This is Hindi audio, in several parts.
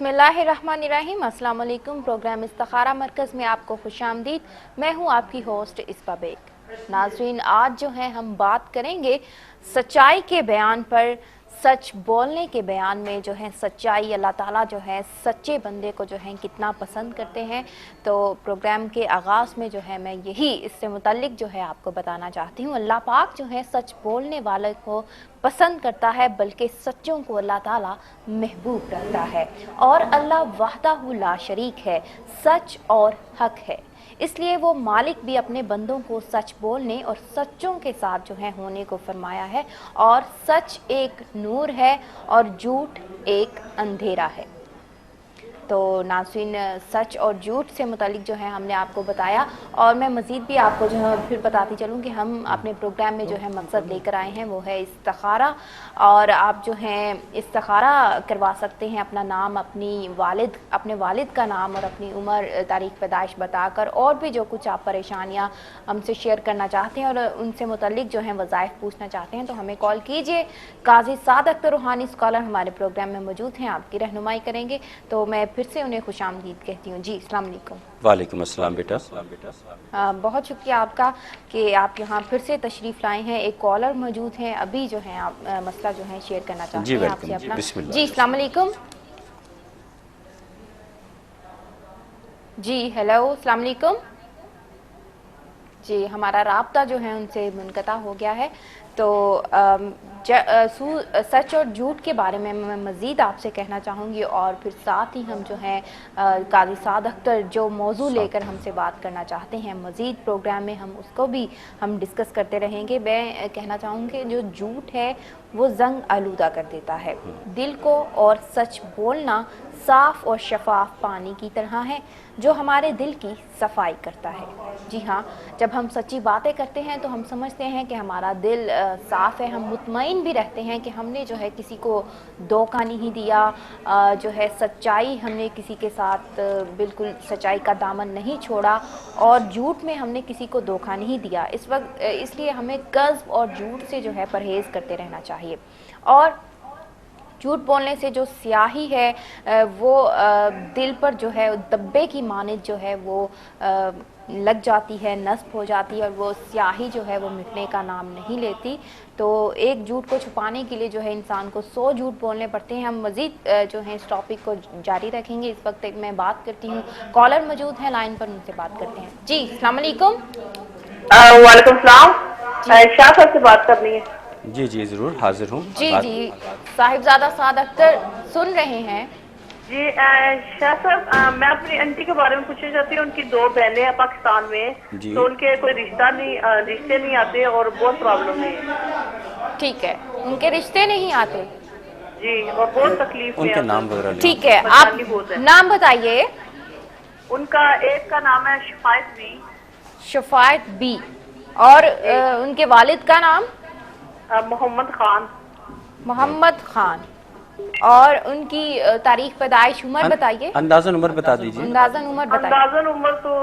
बिस्मिल्लाहिर्रहमानिर्रहीम। अस्सलाम वालेकुम। प्रोग्राम इस्तिखारा मरकज़ में आपको खुशामदीद। मैं हूँ आपकी होस्ट इसबा बेग। नाज़रीन, आज जो है हम बात करेंगे सच्चाई के बयान पर। सच बोलने के बयान में जो है सच्चाई, अल्लाह ताला जो है सच्चे बंदे को जो है कितना पसंद करते हैं। तो प्रोग्राम के आगाज़ में जो है मैं यही इससे मुतल्लिक जो है आपको बताना चाहती हूँ। अल्लाह पाक जो है सच बोलने वाले को पसंद करता है, बल्कि सच्चों को अल्लाह ताला महबूब रखता है। और अल्लाह वहदहू ला शरीक है, सच और हक है। इसलिए वो मालिक भी अपने बंदों को सच बोलने और सच्चों के साथ जो है होने को फरमाया है। और सच एक नूर है और झूठ एक अंधेरा है। तो नाज़रीन, सच और झूठ से मुतालिक जो है हमने आपको बताया, और मैं मज़ीद भी आपको जो है फिर बताती चलूँ कि हम अपने प्रोग्राम में जो है मकसद लेकर आए हैं वो है इस्तिखारा। और आप जो हैं इस्तिखारा करवा सकते हैं अपना नाम, अपने वालिद का नाम और अपनी उम्र, तारीख़ पैदाइश बताकर, और भी जो कुछ आप परेशानियाँ हमसे शेयर करना चाहते हैं और उनसे मुतालिक जो है वज़ाइफ पूछना चाहते हैं तो हमें कॉल कीजिए। काजी साद अख्तर रूहानी स्कॉलर हमारे प्रोग्राम में मौजूद हैं, आपकी रहनुमाई करेंगे। तो मैं फिर से उन्हें खुशामदीद कहती हूँ। जी, अस्सलाम वालेकुम। वालेकुम अस्सलाम बेटा। बहुत शुक्रिया आपका कि आप यहाँ फिर से तशरीफ़ लाए हैं। एक कॉलर मौजूद हैं, अभी जो है आप मसला जो है शेयर करना चाहते हैं आपसे अपना। जी, अस्सलाम वालेकुम। जी, हेलो, अस्सलाम वालेकुम। जी, हमारा राब्ता जो है उनसे मुनक़ता हो गया है। तो सच और झूठ के बारे में मैं मज़ीद आपसे कहना चाहूँगी, और फिर साथ ही हम जो हैं काज़ी साद अख्तर जो मौजू लेकर हमसे बात करना चाहते हैं मज़ीद प्रोग्राम में हम उसको भी हम डिस्कस करते रहेंगे। मैं कहना चाहूँगी जो झूठ है वो जंग आलूदा कर देता है दिल को, और सच बोलना साफ़ और शफाफ पानी की तरह है जो हमारे दिल की सफाई करता है। जी हाँ, जब हम सच्ची बातें करते हैं तो हम समझते हैं कि हमारा दिल साफ़ है, हम मुतमईन भी रहते हैं कि हमने जो है किसी को धोखा नहीं दिया, जो है सच्चाई हमने किसी के साथ बिल्कुल सच्चाई का दामन नहीं छोड़ा, और झूठ में हमने किसी को धोखा नहीं दिया। इस वक्त इसलिए हमें कज़्ब और झूठ से जो है परहेज़ करते रहना चाहिए। और झूठ बोलने से जो स्याही है वो दिल पर जो है दब्बे की मानिद जो है वो लग जाती है, नस्ब हो जाती है, और वो स्याही जो है वो मिटने का नाम नहीं लेती। तो एक झूठ को छुपाने के लिए जो है इंसान को 100 झूठ बोलने पड़ते हैं। हम मज़ीद जो है इस टॉपिक को जारी रखेंगे। इस वक्त एक मैं बात करती हूँ, कॉलर मौजूद हैं लाइन पर, उनसे बात करते हैं। जी, अस्सलाम वालेकुम। वालेकुम सलाम। शाह साहब से बात करनी है। जी जी, ज़रूर हाजिर हूँ। जी, साहिबजादा साद अख्तर सुन रहे हैं। जी शाह साहब, मैं अपनी आंटी के बारे में पूछना चाहती हूँ। उनकी 2 बहनें हैं पाकिस्तान में, तो उनके कोई रिश्ते नहीं आते और बहुत प्रॉब्लम है। ठीक है, उनके रिश्ते नहीं आते जी, और बहुत तकलीफ में। उनके नाम वगैरह ठीक है, आप नाम बताइए। उनका एक का नाम है शफायत बी, और उनके वालिद का नाम मोहम्मद खान, और उनकी तारीख पैदाइश, उम्र बताइए। अंदाज़न उम्र बता दीजिए। अंदाज़न उम्र बताइए। अंदाज़न उम्र तो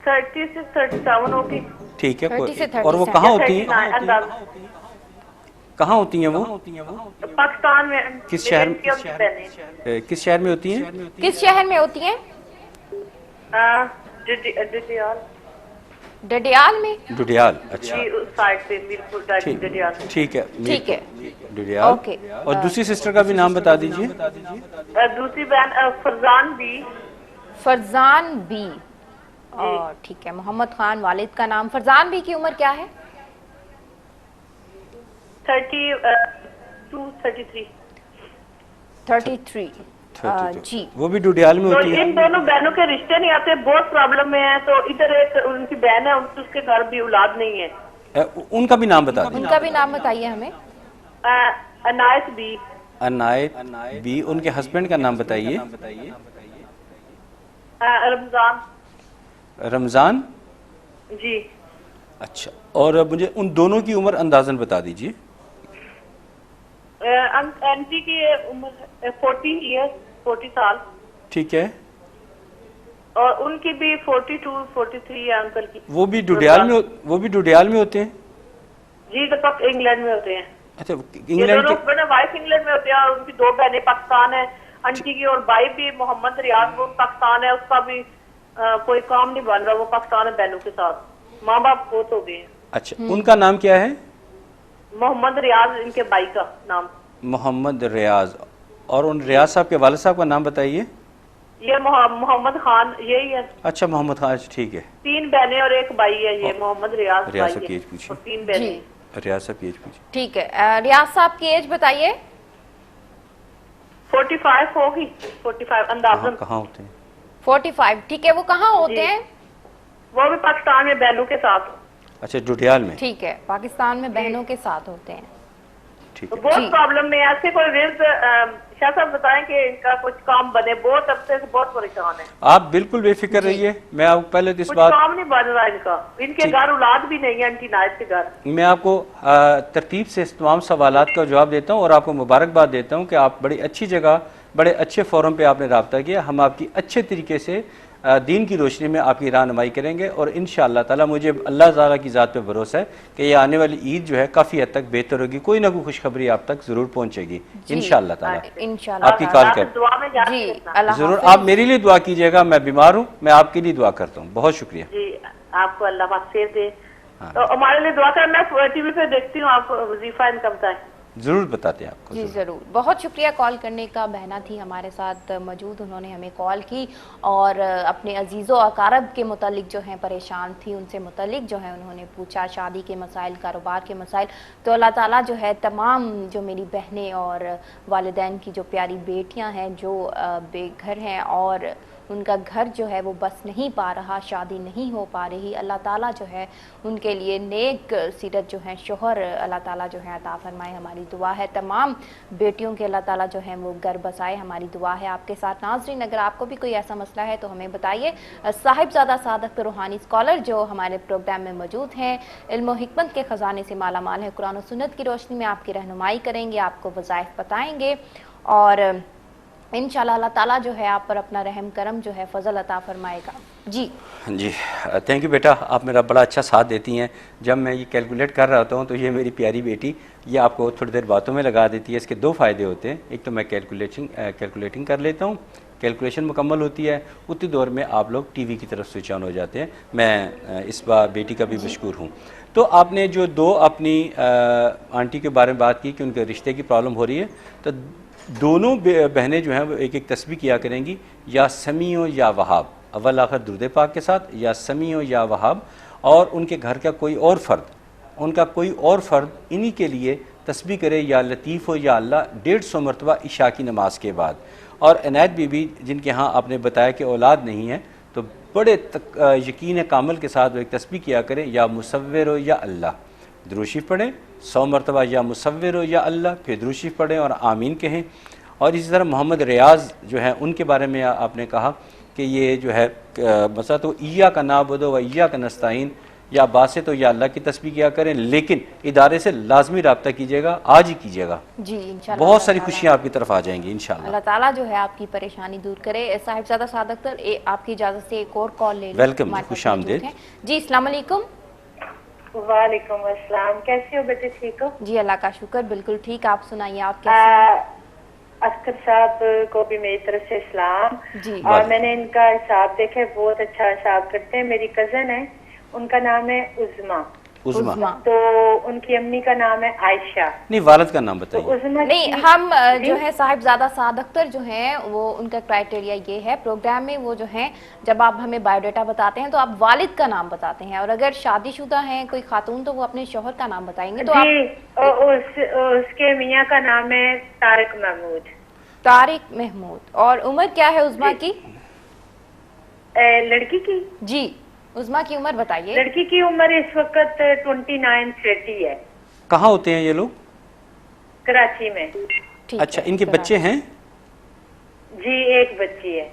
30 से 37 होगी। ठीक है। 30 से 37। और वो कहाँ होती हैं? कहाँ होती हैं वो? पाकिस्तान में। किस शहर में होती हैं? किस शहर में होती हैं? डडियाल में। डडियाल, अच्छा। साइड पे बिल्कुल डडियाल। ठीक है, डडियाल। ओके। और दूसरी सिस्टर का भी नाम बता दीजिए। दूसरी बहन फरजान बी। और ठीक है, मोहम्मद खान वालिद का नाम। फरजान बी की उम्र क्या है? 33। जी, वो भी डुडियाल में होती है। इन दोनों बहनों के रिश्ते नहीं आते, बहुत प्रॉब्लम में है। तो इधर एक उनकी बहन है, उसके घर भी औलाद नहीं है। उनका भी नाम बता दीजिए। उनका भी नाम बताइए हमें। अनायत बी। उनके हस्बैंड का नाम बताइए। रमजान जी। अच्छा, और मुझे उन दोनों की उम्र अंदाजन बता दीजिए। आंटी की उम्र 40 साल। ठीक है। और उनकी भी 42-43 है अंकल की। वो भी डुडियाल में होते हैं? जी, तो इंग्लैंड में होते हैं। अच्छा, इंग्लैंड के वाइफ इंग्लैंड में होते हैं, और उनकी 2 बहनें पाकिस्तान है, आंटी की, और भाई भी मोहम्मद रियाज, वो पाकिस्तान है, उसका भी कोई काम नहीं बन रहा, वो पाकिस्तान है बहनों के साथ। माँ बाप बहुत हो गए हैं। अच्छा, उनका नाम क्या है? मोहम्मद रियाज इनके भाई का नाम। मोहम्मद रियाज। और उन रियाज साहब के वालिद साहब का नाम बताइए। ये मोहम्मद खान यही है। अच्छा, मोहम्मद खान, ठीक है। 3 बहनें और 1 भाई है। ये मोहम्मद रियाज रियाज भाई साहब की है एज पूछिए। और 3 बहनें। जी। रियाज साहब की एज पूछिए। ठीक है, रियाज साहब की एज बताइए। 45 होगी, 45 अंदाजन। कहाँ होते हैं? 45, ठीक है। वो कहाँ होते जी। हैं? वो भी पाकिस्तान में बहनों के साथ। अच्छा, डुडियाल में। ठीक है, पाकिस्तान में बहनों के साथ होते हैं। ठीक तो है। बहुत जी। प्रॉब्लम में ऐसे कोई रिज्क शाह साहब बताएं कि इनका कुछ काम बने, बहुत अरसे से बहुत परेशान है। आप बिल्कुल बेफिक्र रहिए, मैं आपको पहले तो इस कुछ बात, काम नहीं बन रहा इनका। इनके ठीक। घर औलाद भी नहीं है, आंटी नायब के घर। मैं आपको तरतीब से इस तमाम सवालात का जवाब देता हूँ और आपको मुबारकबाद देता हूँ कि आप बड़ी अच्छी जगह, बड़े अच्छे फोरम पे आपने रब्ता किया। हम आपकी अच्छे तरीके से दीन की रोशनी में आपकी रहनुमाई करेंगे और इंशाअल्लाह ताला मुझे अल्लाह ताला की ज़ात पे भरोसा है कि ये आने वाली ईद जो है काफ़ी हद तक बेहतर होगी, कोई ना कोई खुशखबरी आप तक ज़रूर पहुँचेगी इंशाअल्लाह ताला। इंशाल्लाह आपकी कॉल कर दुआ में याद जी, रखना। अल्लाह ज़रूर हाफिज। आप मेरे लिए दुआ कीजिएगा, मैं बीमार हूँ, मैं आपके लिए दुआ करता हूँ। बहुत शुक्रिया। जी, आपको अल्लाह पाक सेव दे। तो हमारे लिए दुआ करना। मैं टीवी पे देखती हूँ आपको वजीफा इनकम का है। ज़रूर बताते हैं आपको। जी ज़रूर, बहुत शुक्रिया कॉल करने का। बहना थी हमारे साथ मौजूद, उन्होंने हमें कॉल की और अपने अजीज़ों अकारब के मुतालिक जो हैं परेशान थी, उनसे मुतालिक जो है उन्होंने पूछा, शादी के मसाइल, कारोबार के मसाइल। तो अल्लाह ताला जो है तमाम जो मेरी बहनें और वालिदैन की जो प्यारी बेटियां हैं जो बेघर हैं और उनका घर जो है वो बस नहीं पा रहा, शादी नहीं हो पा रही, अल्लाह ताला जो है उनके लिए नेक सीरत जो है शोहर अल्लाह ताला जो है अता फरमाए, हमारी दुआ है। तमाम बेटियों के अल्लाह ताला जो है वो घर बसाए, हमारी दुआ है आपके साथ। नाज़रीन, अगर आपको भी कोई ऐसा मसला है तो हमें बताइए। साहिबजादा सादक रूहानी स्कॉलर जो हमारे प्रोग्राम में मौजूद हैं, इल्म व हिकमत के ख़जाने से माला माल है, कुरान और सुन्नत की रोशनी में आपकी रहनुमाई करेंगे, आपको वज़ाइफ बताएंगे और इंशाल्लाह अल्लाह ताला जो है आप पर अपना रहम करम जो है फजल अता फरमाएगा। जी जी, थैंक यू बेटा, आप मेरा बड़ा अच्छा साथ देती हैं। जब मैं ये कैलकुलेट कर रहा होता हूँ तो ये मेरी प्यारी बेटी ये आपको थोड़ी देर बातों में लगा देती है। इसके 2 फ़ायदे होते हैं। एक तो मैं कैलकुलेटिंग कर लेता हूँ, कैलकुलेशन मुकम्मल होती है, उतनी देर में आप लोग टीवी की तरफ स्विच ऑन हो जाते हैं। मैं इस बार बेटी का भी मशकूर हूँ। तो आपने जो 2 अपनी आंटी के बारे में बात की कि उनके रिश्ते की प्रॉब्लम हो रही है, तो दोनों बहनें जो हैं वो एक एक तस्बीह किया करेंगी, या समीओ या वहाब, अव्वल आखिर दुरूद पाक के साथ, या समीओ या वहाब। और उनके घर का कोई और फ़र्द इन्हीं के लिए तस्बीह करे, या लतीफ़ हो या अल्लाह, 150 मरतबा इशा की नमाज के बाद। और इनायत बीबी जिनके यहाँ आपने बताया कि औलाद नहीं है, तो बड़े यकीन कामल के साथ वो एक तस्बीह किया करें, या मुसव्विर हो या अल्लाह, दुरूद शरीफ पढ़ें 100 मरतबा, या मुसव्विर हो या अल्लाह, फिर दुरूद शरीफ पढ़ें और आमीन कहें। और इसी तरह मोहम्मद रियाज जो है उनके बारे में आपने कहा कि ये जो है मसला तो ईया का नाबुदो व ईया का नस्ताइन, या बासित हो या अल्लाह की तस्बीह किया करें, लेकिन इदारे से लाजमी रब्ता कीजिएगा, आज ही कीजिएगा जी, इंशाल्लाह बहुत सारी खुशियाँ आपकी तरफ आ जाएंगी इंशाल्लाह। अल्लाह ताला जो है आपकी परेशानी दूर करे। साहिबजादा सादक सर, आपकी इजाज़त से एक और कॉल ले लें। वेलकम, हमारे पास खुशामदीद। मौजूद हैं। जी, अस्सलाम वालेकुम। वालेकुम अस्सलाम, कैसे हो बेटे? ठीक हो? जी, अल्लाह का शुक्र, बिल्कुल ठीक। आप सुनाइए, आप कैसे हैं? अस्कर साहब को भी मेरी तरफ से सलाम। जी। और मैंने इनका हिसाब देखा है, बहुत अच्छा हिसाब करते हैं। मेरी कजन है, उनका नाम है उज़मा, तो उनकी अम्मी का नाम है आयशा। नहीं, वालिद का नाम तो बताइए। उज़मा नहीं, हम जो है साहिबजादा सादख्तर जो हैं वो उनका क्राइटेरिया ये है प्रोग्राम में, वो जो हैं जब आप हमें बायोडाटा बताते हैं तो आप वालिद का नाम बताते हैं, और अगर शादीशुदा हैं कोई खातून तो वो अपने शौहर का नाम बताएंगे। तो जी, उसके मियाँ का नाम है तारिक महमूद। और उम्र क्या है उज़मा की? लड़की की? जी, उज़मा की उम्र बताइए। लड़की की उम्र इस वक्त 29-30 है। कहाँ होते हैं ये लोग? कराची में। ठीक अच्छा, है, इनके बच्चे हैं? जी, एक बच्ची है।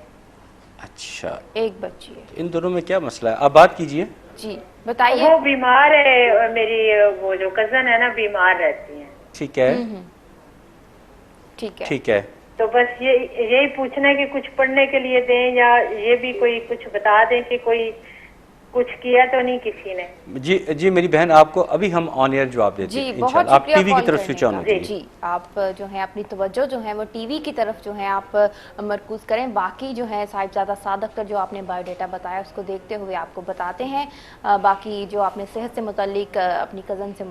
अच्छा, एक बच्ची है। इन दोनों में क्या मसला है, आप बात कीजिए। जी बताइए। वो बीमार है, मेरी वो जो कजन है ना, बीमार रहती है। ठीक है, ठीक है, ठीक है। तो बस यही पूछना है कि कुछ पढ़ने के लिए दें, या ये भी कोई कुछ बता दें कि कोई कुछ किया तो नहीं किसी ने। जी जी मेरी बहन, आपको अभी हम ऑन एयर जवाब देते जी हैं बहुत इंशाल्लाह। आप शुक्रिया टीवी की कॉल तरफ करने स्विच ऑन का। हो जाइए। जी आप जो है अपनी तवज्जो जो है वो टीवी की तरफ जो है आप मरकूज करें। बाकी जो है साहिबजादा साद अख्तर जो आपने बायोडाटा बताया उसको देखते हुए आपको बताते हैं। बाकी जो आपने सेहत से मुतल्लिक अपनी कज़न से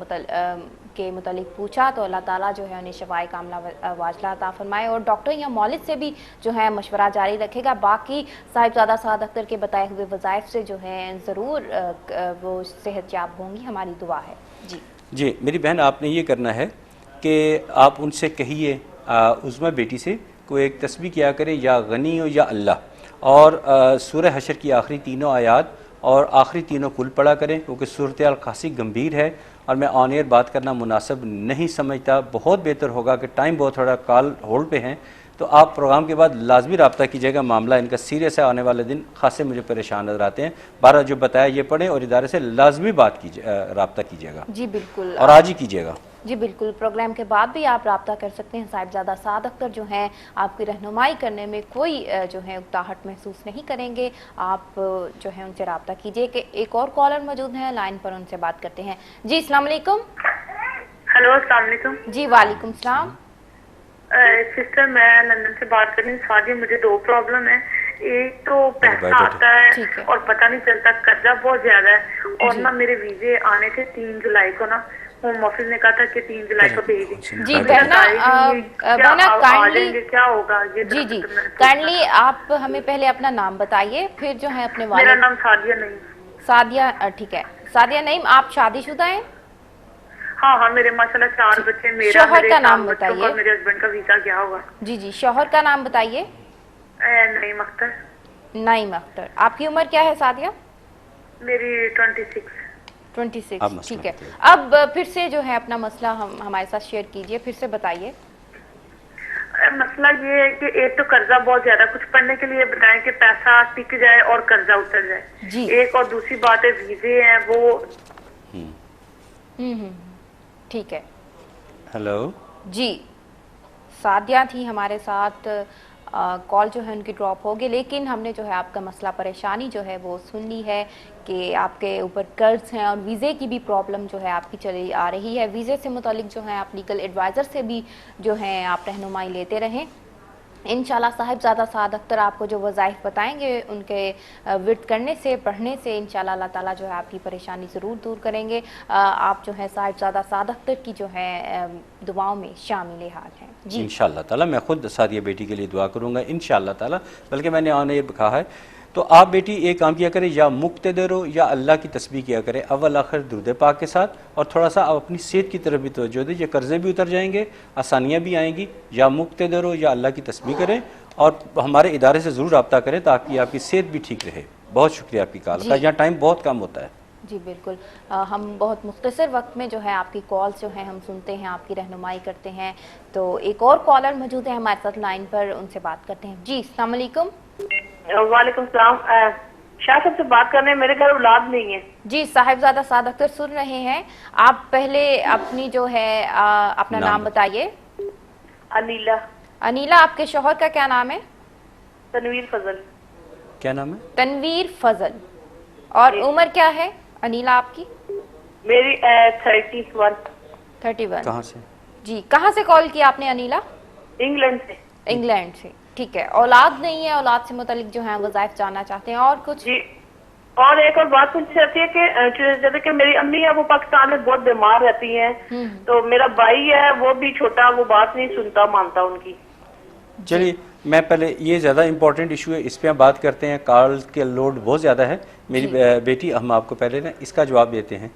के मुतालिक पूछा तो अल्लाह ताला जो है उन्हें शफाए कामला वाजला अता फरमाए और डॉक्टर या मौलिद से भी जो है मशवरा जारी रखेगा। बाकी साहिबजादा साद अख्तर के बताए हुए वज़ाइफ से जो है ज़रूर वो सेहतयाब होंगी, हमारी दुआ है। जी जी मेरी बहन, आपने ये करना है कि आप उनसे कहिए उज़मा बेटी से कोई एक तस्बीह किया करे, या गनी हो या अल्लाह, और सूरह हशर की आखिरी तीनों आयात और आखिरी तीनों कुल पढ़ा करें, क्योंकि सूरत हाल खासी गंभीर है और मैं ऑन एयर बात करना मुनासिब नहीं समझता। बहुत बेहतर होगा कि टाइम बहुत थोड़ा कॉल होल्ड पे हैं, तो आप प्रोग्राम के बाद लाजमी रब्ता कीजिएगा। मामला इनका सीरियस है, आने वाले दिन खासे मुझे परेशान नजर आते हैं। 12 जो बताया ये पढ़ें और इदारे से लाजमी बात कीजिए, रब्ता कीजिएगा। जी बिल्कुल, और आज ही कीजिएगा। जी बिल्कुल, प्रोग्राम के बाद भी आप रब्ता कर सकते हैं। साहिबजादा साद अख्तर जो हैं आपकी रहनुमाई करने में कोई जो है उकताहट महसूस नहीं करेंगे। आप जो है उनसे रब्ता कीजिए। कि एक और कॉलर मौजूद है लाइन पर, उनसे बात करते हैं। जी अस्सलाम वालेकुम। हेलो, अस्सलाम वालेकुम। जी वालेकुम सलाम। सिस्टर, मैं लंदन से बात कर रही हूँ। सादिया, मुझे 2 प्रॉब्लम है। एक तो पैसा आता ठीक है है। और पता नहीं चलता, कर्जा बहुत ज्यादा है। और ना मेरे वीजे आने थे 3 जुलाई को, ना होम ऑफिस ने कहा था कि 3 जुलाई को भेज दें। जी बहना काइंडली क्या होगा ये? जी काइंडली आप हमें पहले अपना नाम बताइए, फिर जो है अपने मेरा नाम सादिया नहीं। सादिया, ठीक है सादिया नईम। आप शादीशुदा हैं? हाँ, मेरे माशाल्लाह 4 बच्चे। मेरा शौहर का नाम बताइए। मेरे हस्बैंड का वीजा क्या होगा? जी शौहर का नाम बताइए। नईम अख्तर। नईम अख्तर। आपकी उम्र क्या है सादिया? मेरी 26। 26, ठीक है। अब फिर से जो है अपना मसला हमारे साथ शेयर कीजिए, फिर से बताइए। मसला ये है कि एक तो कर्जा बहुत ज्यादा, कुछ पढ़ने के लिए बताएं कि पैसा टिक जाए और कर्जा उतर जाए जी। एक, और दूसरी बात है वीजे हैं वो। ठीक है। हेलो जी, सादिया थी हमारे साथ। कॉल जो है उनकी ड्रॉप हो गई, लेकिन हमने जो है आपका मसला परेशानी जो है वो सुन ली है कि आपके ऊपर कर्ज हैं और वीज़े की भी प्रॉब्लम जो है आपकी चली आ रही है। वीज़े से मुतालिक जो है आप लीगल एडवाइज़र से भी जो है आप रहनुमाई लेते रहें। इंशाल्लाह साहिबजादा साद अख्तर आपको जो वज़ाइफ बताएंगे उनके विर्द करने से, पढ़ने से इंशाल्लाह अल्लाह ताला जो है आपकी परेशानी ज़रूर दूर करेंगे। आप जो है साहिबजादा साद अख्तर की जो है दुआओं में शामिल हाल हैं। जी इंशाअल्लाह ताला मैं खुद सादिया बेटी के लिए दुआ करूँगा इंशाअल्लाह ताला। बल्कि मैंने ऑन एयर कहा है, तो आप बेटी एक काम किया करें, या मुक्तदर हो या अल्लाह की तस्बीह किया करें अव्वल आखिर दुरूद पाक के साथ, और थोड़ा सा आप अपनी सेहत की तरफ भी तवज्जो दें। ये कर्ज़े भी उतर जाएंगे, आसानियाँ भी आएंगी। या मुक्तदर हो या अल्लाह की तस्बीह करें और हमारे इदारे से ज़रूर रब्ता करें ताकि आपकी सेहत भी ठीक रहे। बहुत शुक्रिया आपकी कॉल का, यहाँ टाइम बहुत कम होता है। जी बिल्कुल, हम बहुत मुख्तसर वक्त में जो है आपकी कॉल्स जो हैं हम सुनते हैं, आपकी रहनुमाई करते हैं। तो एक और कॉलर मौजूद है हमारे साथ लाइन पर, उनसे बात करते हैं। जी अस्सलाम वालेकुम। वालेकुम सलाम। शाह साहब से बात करने, मेरे घर औलाद नहीं है। जी साहिबजादा साद अख्तर सुन रहे हैं। आप पहले अपनी जो है अपना नाम बताइए। अनीला। अनीला, आपके शौहर का क्या नाम है? तनवीर फजल। क्या नाम है? तनवीर फजल। और उम्र क्या है अनीला आपकी? मेरी 31। 31। कहाँ से? जी, कहाँ से कॉल किया आपने अनीला? इंग्लैंड से। इंग्लैंड से, ठीक है। औलाद नहीं है, औलाद से मुतालिक जो है वज़ाइफ जानना चाहते हैं और कुछ? जी, और एक और बात पूछनी चाहती है कि जैसे कि मेरी अम्मी है वो पाकिस्तान में बहुत बीमार रहती हैं, तो मेरा भाई है वो भी छोटा, वो बात नहीं सुनता मानता उनकी। चलिए मैं पहले, ये ज़्यादा इंपॉर्टेंट इशू है, इस पर हम बात करते हैं। कॉल के लोड बहुत ज़्यादा है मेरी बेटी, हम आपको पहले ना इसका जवाब देते हैं।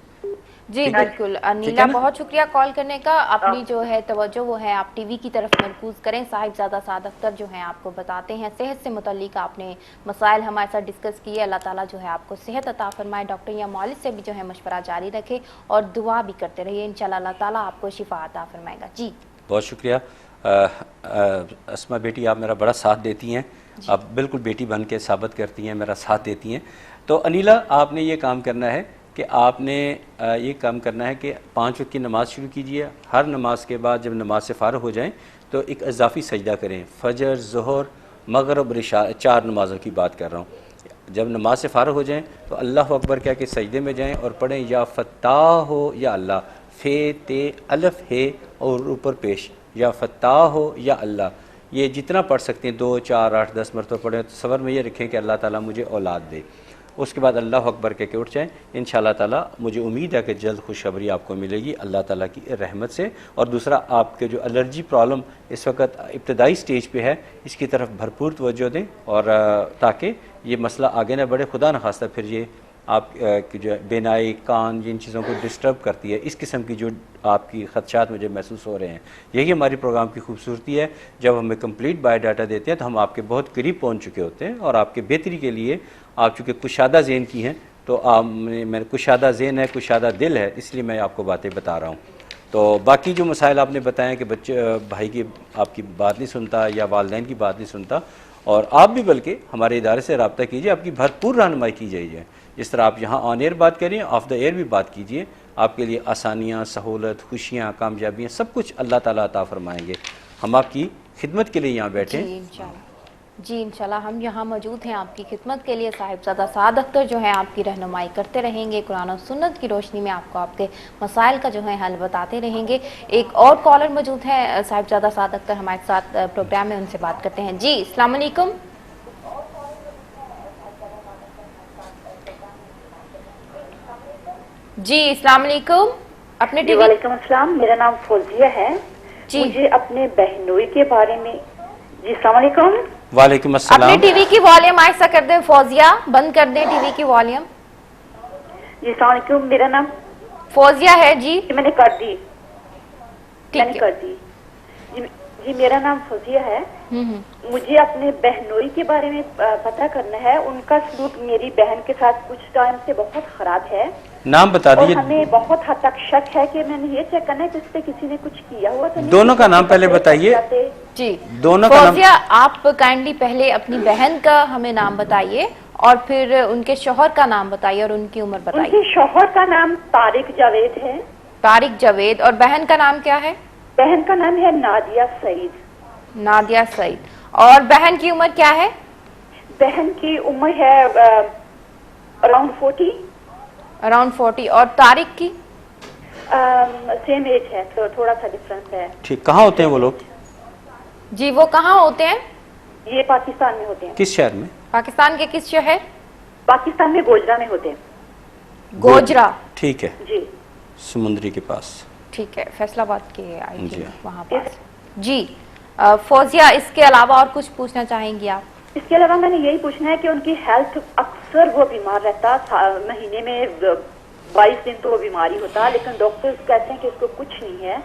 जी बिल्कुल अनीला, बहुत शुक्रिया कॉल करने का। अपनी जो है तवज्जो वो है आप टीवी की तरफ मरकूज करें। साहिबजादा साद अख्तर जो हैं आपको बताते हैं सेहत से मुतल्लिक आपने मसाइल हमारे साथ डिस्कस किए। अल्लाह ताला जो है आपको सेहत अता फरमाए। डॉक्टर या मौलिद से भी जो है मशवरा जारी रखे और दुआ भी करते रहिए। इंशाल्लाह अल्लाह ताला आपको शिफा अता फरमाएगा। जी बहुत शुक्रिया। अस्मा बेटी, आप मेरा बड़ा साथ देती हैं, आप बिल्कुल बेटी बन के साबित करती हैं, मेरा साथ देती हैं। तो अनीला, आपने ये काम करना है कि आपने ये काम करना है कि 5 वक्त की नमाज़ शुरू कीजिए। हर नमाज के बाद जब नमाज से फ़ारिग हो जाएं तो एक इजाफ़ी सजदा करें। फजर, ज़ोहर, मगरिब, इशा, 4 नमाज़ों की बात कर रहा हूँ। जब नमाज से फ़ारग हो जाएं तो अल्लाह अकबर कह के सजदे में जाएं और पढ़ें या फ़त्ताह हो या अल्लाह, फ़े ते अलफ़ है और ऊपर पेश, या फ़त्ताह हो या अल्लाह। ये जितना पढ़ सकते हैं 2, 4, 8, 10 मरतबा पढ़ें तो सबर में ये रखें कि अल्लाह ताला मुझे औलाद दे। उसके बाद अल्लाह अकबर कह के उठ जाएँ। इंशाअल्लाह ताला मुझे उम्मीद है कि जल्द खुशखबरी आपको मिलेगी अल्लाह ताला की रहमत से। और दूसरा, आपके जो एलर्जी प्रॉब्लम इस वक्त इब्तदाई स्टेज पे है, इसकी तरफ भरपूर तवज्जो दें और ताकि ये मसला आगे ना बढ़े, खुदा न खास्ता फिर ये आप की जो बेनाई, कान, जिन चीज़ों को डिस्टर्ब करती है, इस किस्म की जो आपकी खदशात मुझे महसूस हो रहे हैं। यही हमारी प्रोग्राम की खूबसूरती है, जब हमें कंप्लीट बायोडाटा देते हैं तो हम आपके बहुत करीब पहुंच चुके होते हैं और आपके बेहतरी के लिए, आप चूँकि कुशादा ज़हन की हैं तो मैंने कुशादा ज़हन है, कुशादा दिल है, इसलिए मैं आपको बातें बता रहा हूँ। तो बाकी जो मसाइल आपने बताएं कि बच्चे भाई की आपकी बात नहीं सुनता या वालिदैन की बात नहीं सुनता, और आप भी बल्कि हमारे इदारे से रब्ता कीजिए, आपकी भरपूर रहनुमाई की जाइए। जिस तरह आप यहाँ ऑन एयर बात करिए, ऑफ द एयर भी बात कीजिए, आपके लिए आसानियाँ, सहूलत, खुशियाँ, कामयाबियाँ सब कुछ अल्लाह ताला अता फरमाएंगे। हम आपकी खिदमत के लिए यहाँ बैठे हैं। जी इंशाल्लाह हम यहाँ मौजूद हैं आपकी खिदमत के लिए। साहिबजादा साद अख्तर जो है आपकी रहनुमाई करते रहेंगे, कुरान और सुन्नत की रोशनी में आपको आपके मसाइल का जो है हल बताते रहेंगे। एक और कॉलर मौजूद है साहिबजादा साद अख्तर हमारे साथ प्रोग्राम में, उनसे बात करते हैं। जी अस्सलाम वालेकुम। जी अस्सलाम वालेकुम। अपने टीवी। वालेकुम अस्सलाम, मेरा नाम फौजिया है जी। मुझे अपने बहनोई के बारे में। जी अस्सलाम वालेकुम। वालेकुम अस्सलाम। अपने टीवी की वॉल्यूम ऐसा कर दें फौजिया, बंद कर दें टीवी की वॉल्यूम। जी अस्सलाम वालेकुम, मेरा नाम फौजिया है जी। मैंने कर दी, मैंने ठीक कर है। दी। जी मेरा नाम फौजिया है। मुझे अपने बहनोई के बारे में पता करना है। उनका सलूक मेरी बहन के साथ कुछ टाइम से बहुत खराब है। नाम बता और दीजिए। हमें बहुत हद तक शक है कि मैंने ये चेक करना है कि उस पर किसी ने कुछ किया हुआ तो नहीं। दोनों का नाम पहले बताइए। जी दोनों का नाम। फौजिया आप काइंडली पहले अपनी बहन का हमें नाम बताइए और फिर उनके शौहर का नाम बताइए और उनकी उम्र बताइए। उनके शौहर का नाम तारिक जावेद है। तारिक जावेद। और बहन का नाम क्या है? बहन का नाम है नादिया सईद। नादिया सईद। और बहन की उम्र क्या है? बहन की उम्र है अराउंड 40। अराउंड 40। और तारिक की? सेम एज है, तो थोड़ा सा डिफरेंस है। ठीक, कहाँ होते हैं वो लोग? जी वो कहाँ होते हैं? ये पाकिस्तान में होते हैं। किस शहर में? पाकिस्तान के किस शहर? पाकिस्तान में गोजरा में होते हैं। गोजरा। ठीक है, जी समुद्री के पास। ठीक है, फैसलाबाद के आई जी। थी वहाँ पास। जी फौजिया, इसके अलावा और कुछ पूछना चाहेंगी आप? इसके अलावा मैंने यही पूछना है कि उनकी हेल्थ, अक्सर वो बीमार रहता, महीने में 22 दिन तो वो बीमारी होता, लेकिन डॉक्टर्स कहते हैं कि उसको कुछ नहीं है।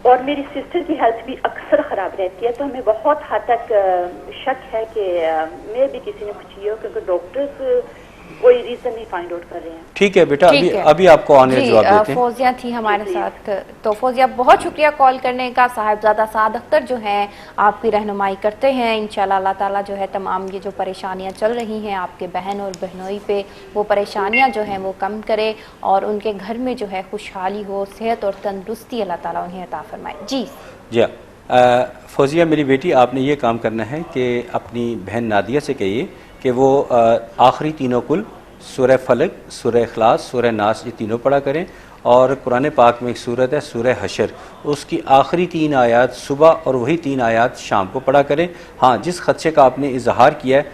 और मेरी सिस्टर की हेल्थ भी अक्सर खराब रहती है, तो हमें बहुत हद तक शक है कि मैं भी किसी ने कुछ किया, क्योंकि डॉक्टर्स कोई रीजन नहीं फाइंड आउट कर रहे हैं। ठीक है बेटा, अभी आपको ऑनलाइन जवाब देते हैं। फौजिया थी हमारे साथ। तो फौजिया बहुत शुक्रिया कॉल करने का। साहिबजादा साद अख्तर जो हैं आपकी रहनुमाई करते हैं। इंशाल्लाह अल्लाह ताला जो है तमाम ये जो परेशानियां चल रही हैं आपके बहन और बहनोई पे, वो परेशानियां जो हैं वो कम करे और उनके घर में जो है खुशहाली हो, सेहत और तंदुरुस्ती अल्लाह ताला उन्हें अता फरमाए। जी जी फौजिया मेरी बेटी, आपने ये काम करना है कि अपनी बहन नादिया से कहिए कि वो आखिरी तीनों कुल सूरह फलक, सूरह इखलास, सूरह नास, ये तीनों पढ़ा करें। और कुरान पाक में एक सूरत है सूरह हशर, उसकी आखिरी 3 आयात सुबह और वही 3 आयात शाम को पढ़ा करें। हाँ, जिस खदशे का आपने इजहार किया है,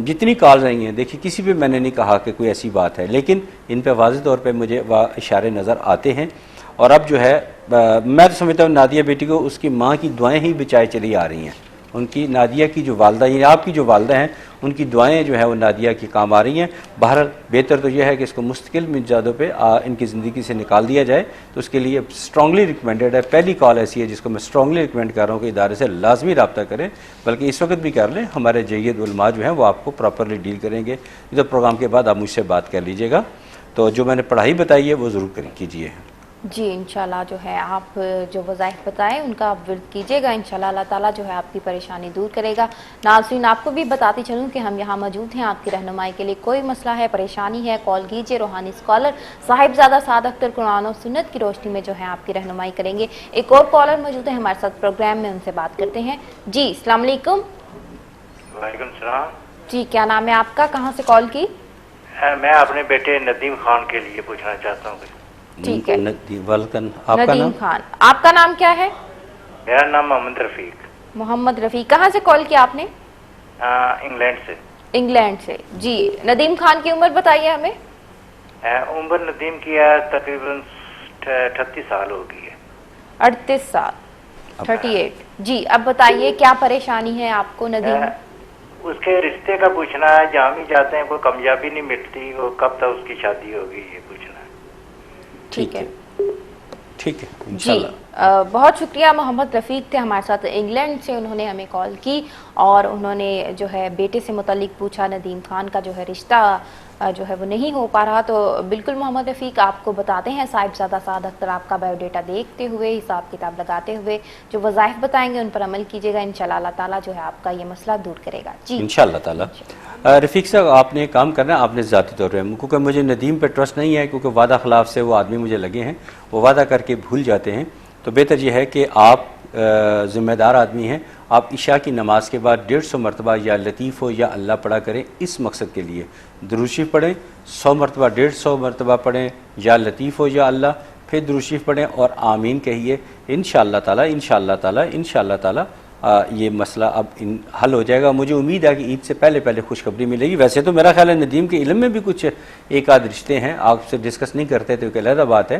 जितनी कॉल रही हैं, देखिए किसी पे मैंने नहीं कहा कि कोई ऐसी बात है, लेकिन इन पे वाज़ेह तौर पे मुझे इशारे नज़र आते हैं। और अब जो है मैं तो समझता हूँ नादिया बेटी को उसकी माँ की दुआएँ ही बचाए चली आ रही हैं। उनकी नादिया की जो वालदा, ये आपकी जो वालदा हैं, उनकी दुआएं जो है वो नादिया की काम आ रही हैं। बहरहाल बेहतर तो यह है कि इसको मुस्तकिल मिजाजों पे इनकी ज़िंदगी से निकाल दिया जाए, तो उसके लिए स्ट्रांगली रिकमेंडेड है। पहली कॉल ऐसी है जिसको मैं स्ट्रांगली रिकमेंड कर रहा हूँ कि इदारे से लाजमी रब्ता करें, बल्कि इस वक्त भी कर लें। हमारे जय्यद उलमा जो हैं वो आपको प्रॉपरली डील करेंगे। इधर प्रोग्राम के बाद आप मुझसे बात कर लीजिएगा। तो जो मैंने पढ़ाई बताई है वो ज़रूर कीजिए। जी इंशाल्लाह जो है आप जो वज़ाइफ बताएं उनका आप विर्द कीजिएगा। इंशाल्लाह अल्लाह ताला जो है आपकी परेशानी दूर करेगा। नाज़रीन, आपको भी बताती चलूँ कि हम यहाँ मौजूद हैं आपकी रहनुमाई के लिए। कोई मसला है, परेशानी है, कॉल कीजिए। रूहानी स्कॉलर साहिबजादा साद अख्तर कुरान और सुन्नत की रोशनी में जो है आपकी रहनुमाई करेंगे। एक और कॉलर मौजूद है हमारे साथ प्रोग्राम में, उनसे बात करते हैं। जी अस्सलाम वालेकुम। वालेकुम सलाम। जी, क्या नाम है आपका, कहाँ से कॉल की? मैं अपने बेटे नदीम खान के लिए पूछना चाहता हूँ। ठीक है, आपका नदीम नाम? खान। आपका नाम क्या है? मेरा नाम मोहम्मद रफीक। मोहम्मद रफीक। कहाँ से कॉल किया आपने? इंग्लैंड से। इंग्लैंड से। जी, नदीम खान की उम्र बताइए हमें। उम्र नदीम की है तकरीबन 38 साल हो गई है। 38 साल, 38। जी, अब बताइए क्या परेशानी है आपको नदीम? उसके रिश्ते का पूछना है, जहाँ भी जाते हैं कोई कामयाबी नहीं मिलती, वो कब तक उसकी शादी होगी ये पूछना है। ठीक है, ठीक है, जी। इंशाल्लाह। बहुत शुक्रिया। मोहम्मद रफ़ीक थे हमारे साथ इंग्लैंड से, उन्होंने हमें कॉल की और उन्होंने जो है बेटे से मुतालिक पूछा। नदीम खान का जो है रिश्ता जो है वो नहीं हो पा रहा, तो बिल्कुल मोहम्मद रफ़ीक आपको बताते हैं साहिबजादा साद अख्तर आपका बायोडेटा देखते हुए, हिसाब किताब लगाते हुए जो वज़ाइफ बताएंगे उन पर अमल कीजिएगा। इंशाल्लाह अल्लाह ताला जो है आपका ये मसला दूर करेगा। जी, इंशाल्लाह ताला। रफ़ीक साहब, आपने एक काम करना है, आपने ज़ाती तौर पर, क्योंकि मुझे नदीम पे ट्रस्ट नहीं है, क्योंकि वादा खिलाफ से वो आदमी मुझे लगे हैं, वो वादा करके भूल जाते हैं, तो बेहतर यह है कि आप ज़िम्मेदार आदमी हैं, आप इशा की नमाज के बाद 150 मरतबा या लतीफ़ हो या अल्लाह पढ़ा करें। इस मकसद के लिए दुरूद शरीफ पढ़ें, 100 मरतबा 150 मरतबा पढ़ें या लतीफ़ हो या अल्लाह, फिर दुरूद शरीफ पढ़ें और आमीन कहिए। इंशाअल्लाह ताला ये मसला अब हल हो जाएगा। मुझे उम्मीद है कि ईद से पहले पहले खुशखबरी मिलेगी। वैसे तो मेरा ख्याल है नदीम के इल्म में भी कुछ एक आध रिश्ते हैं, आपसे डिस्कस नहीं करते तो एक अलग बात है,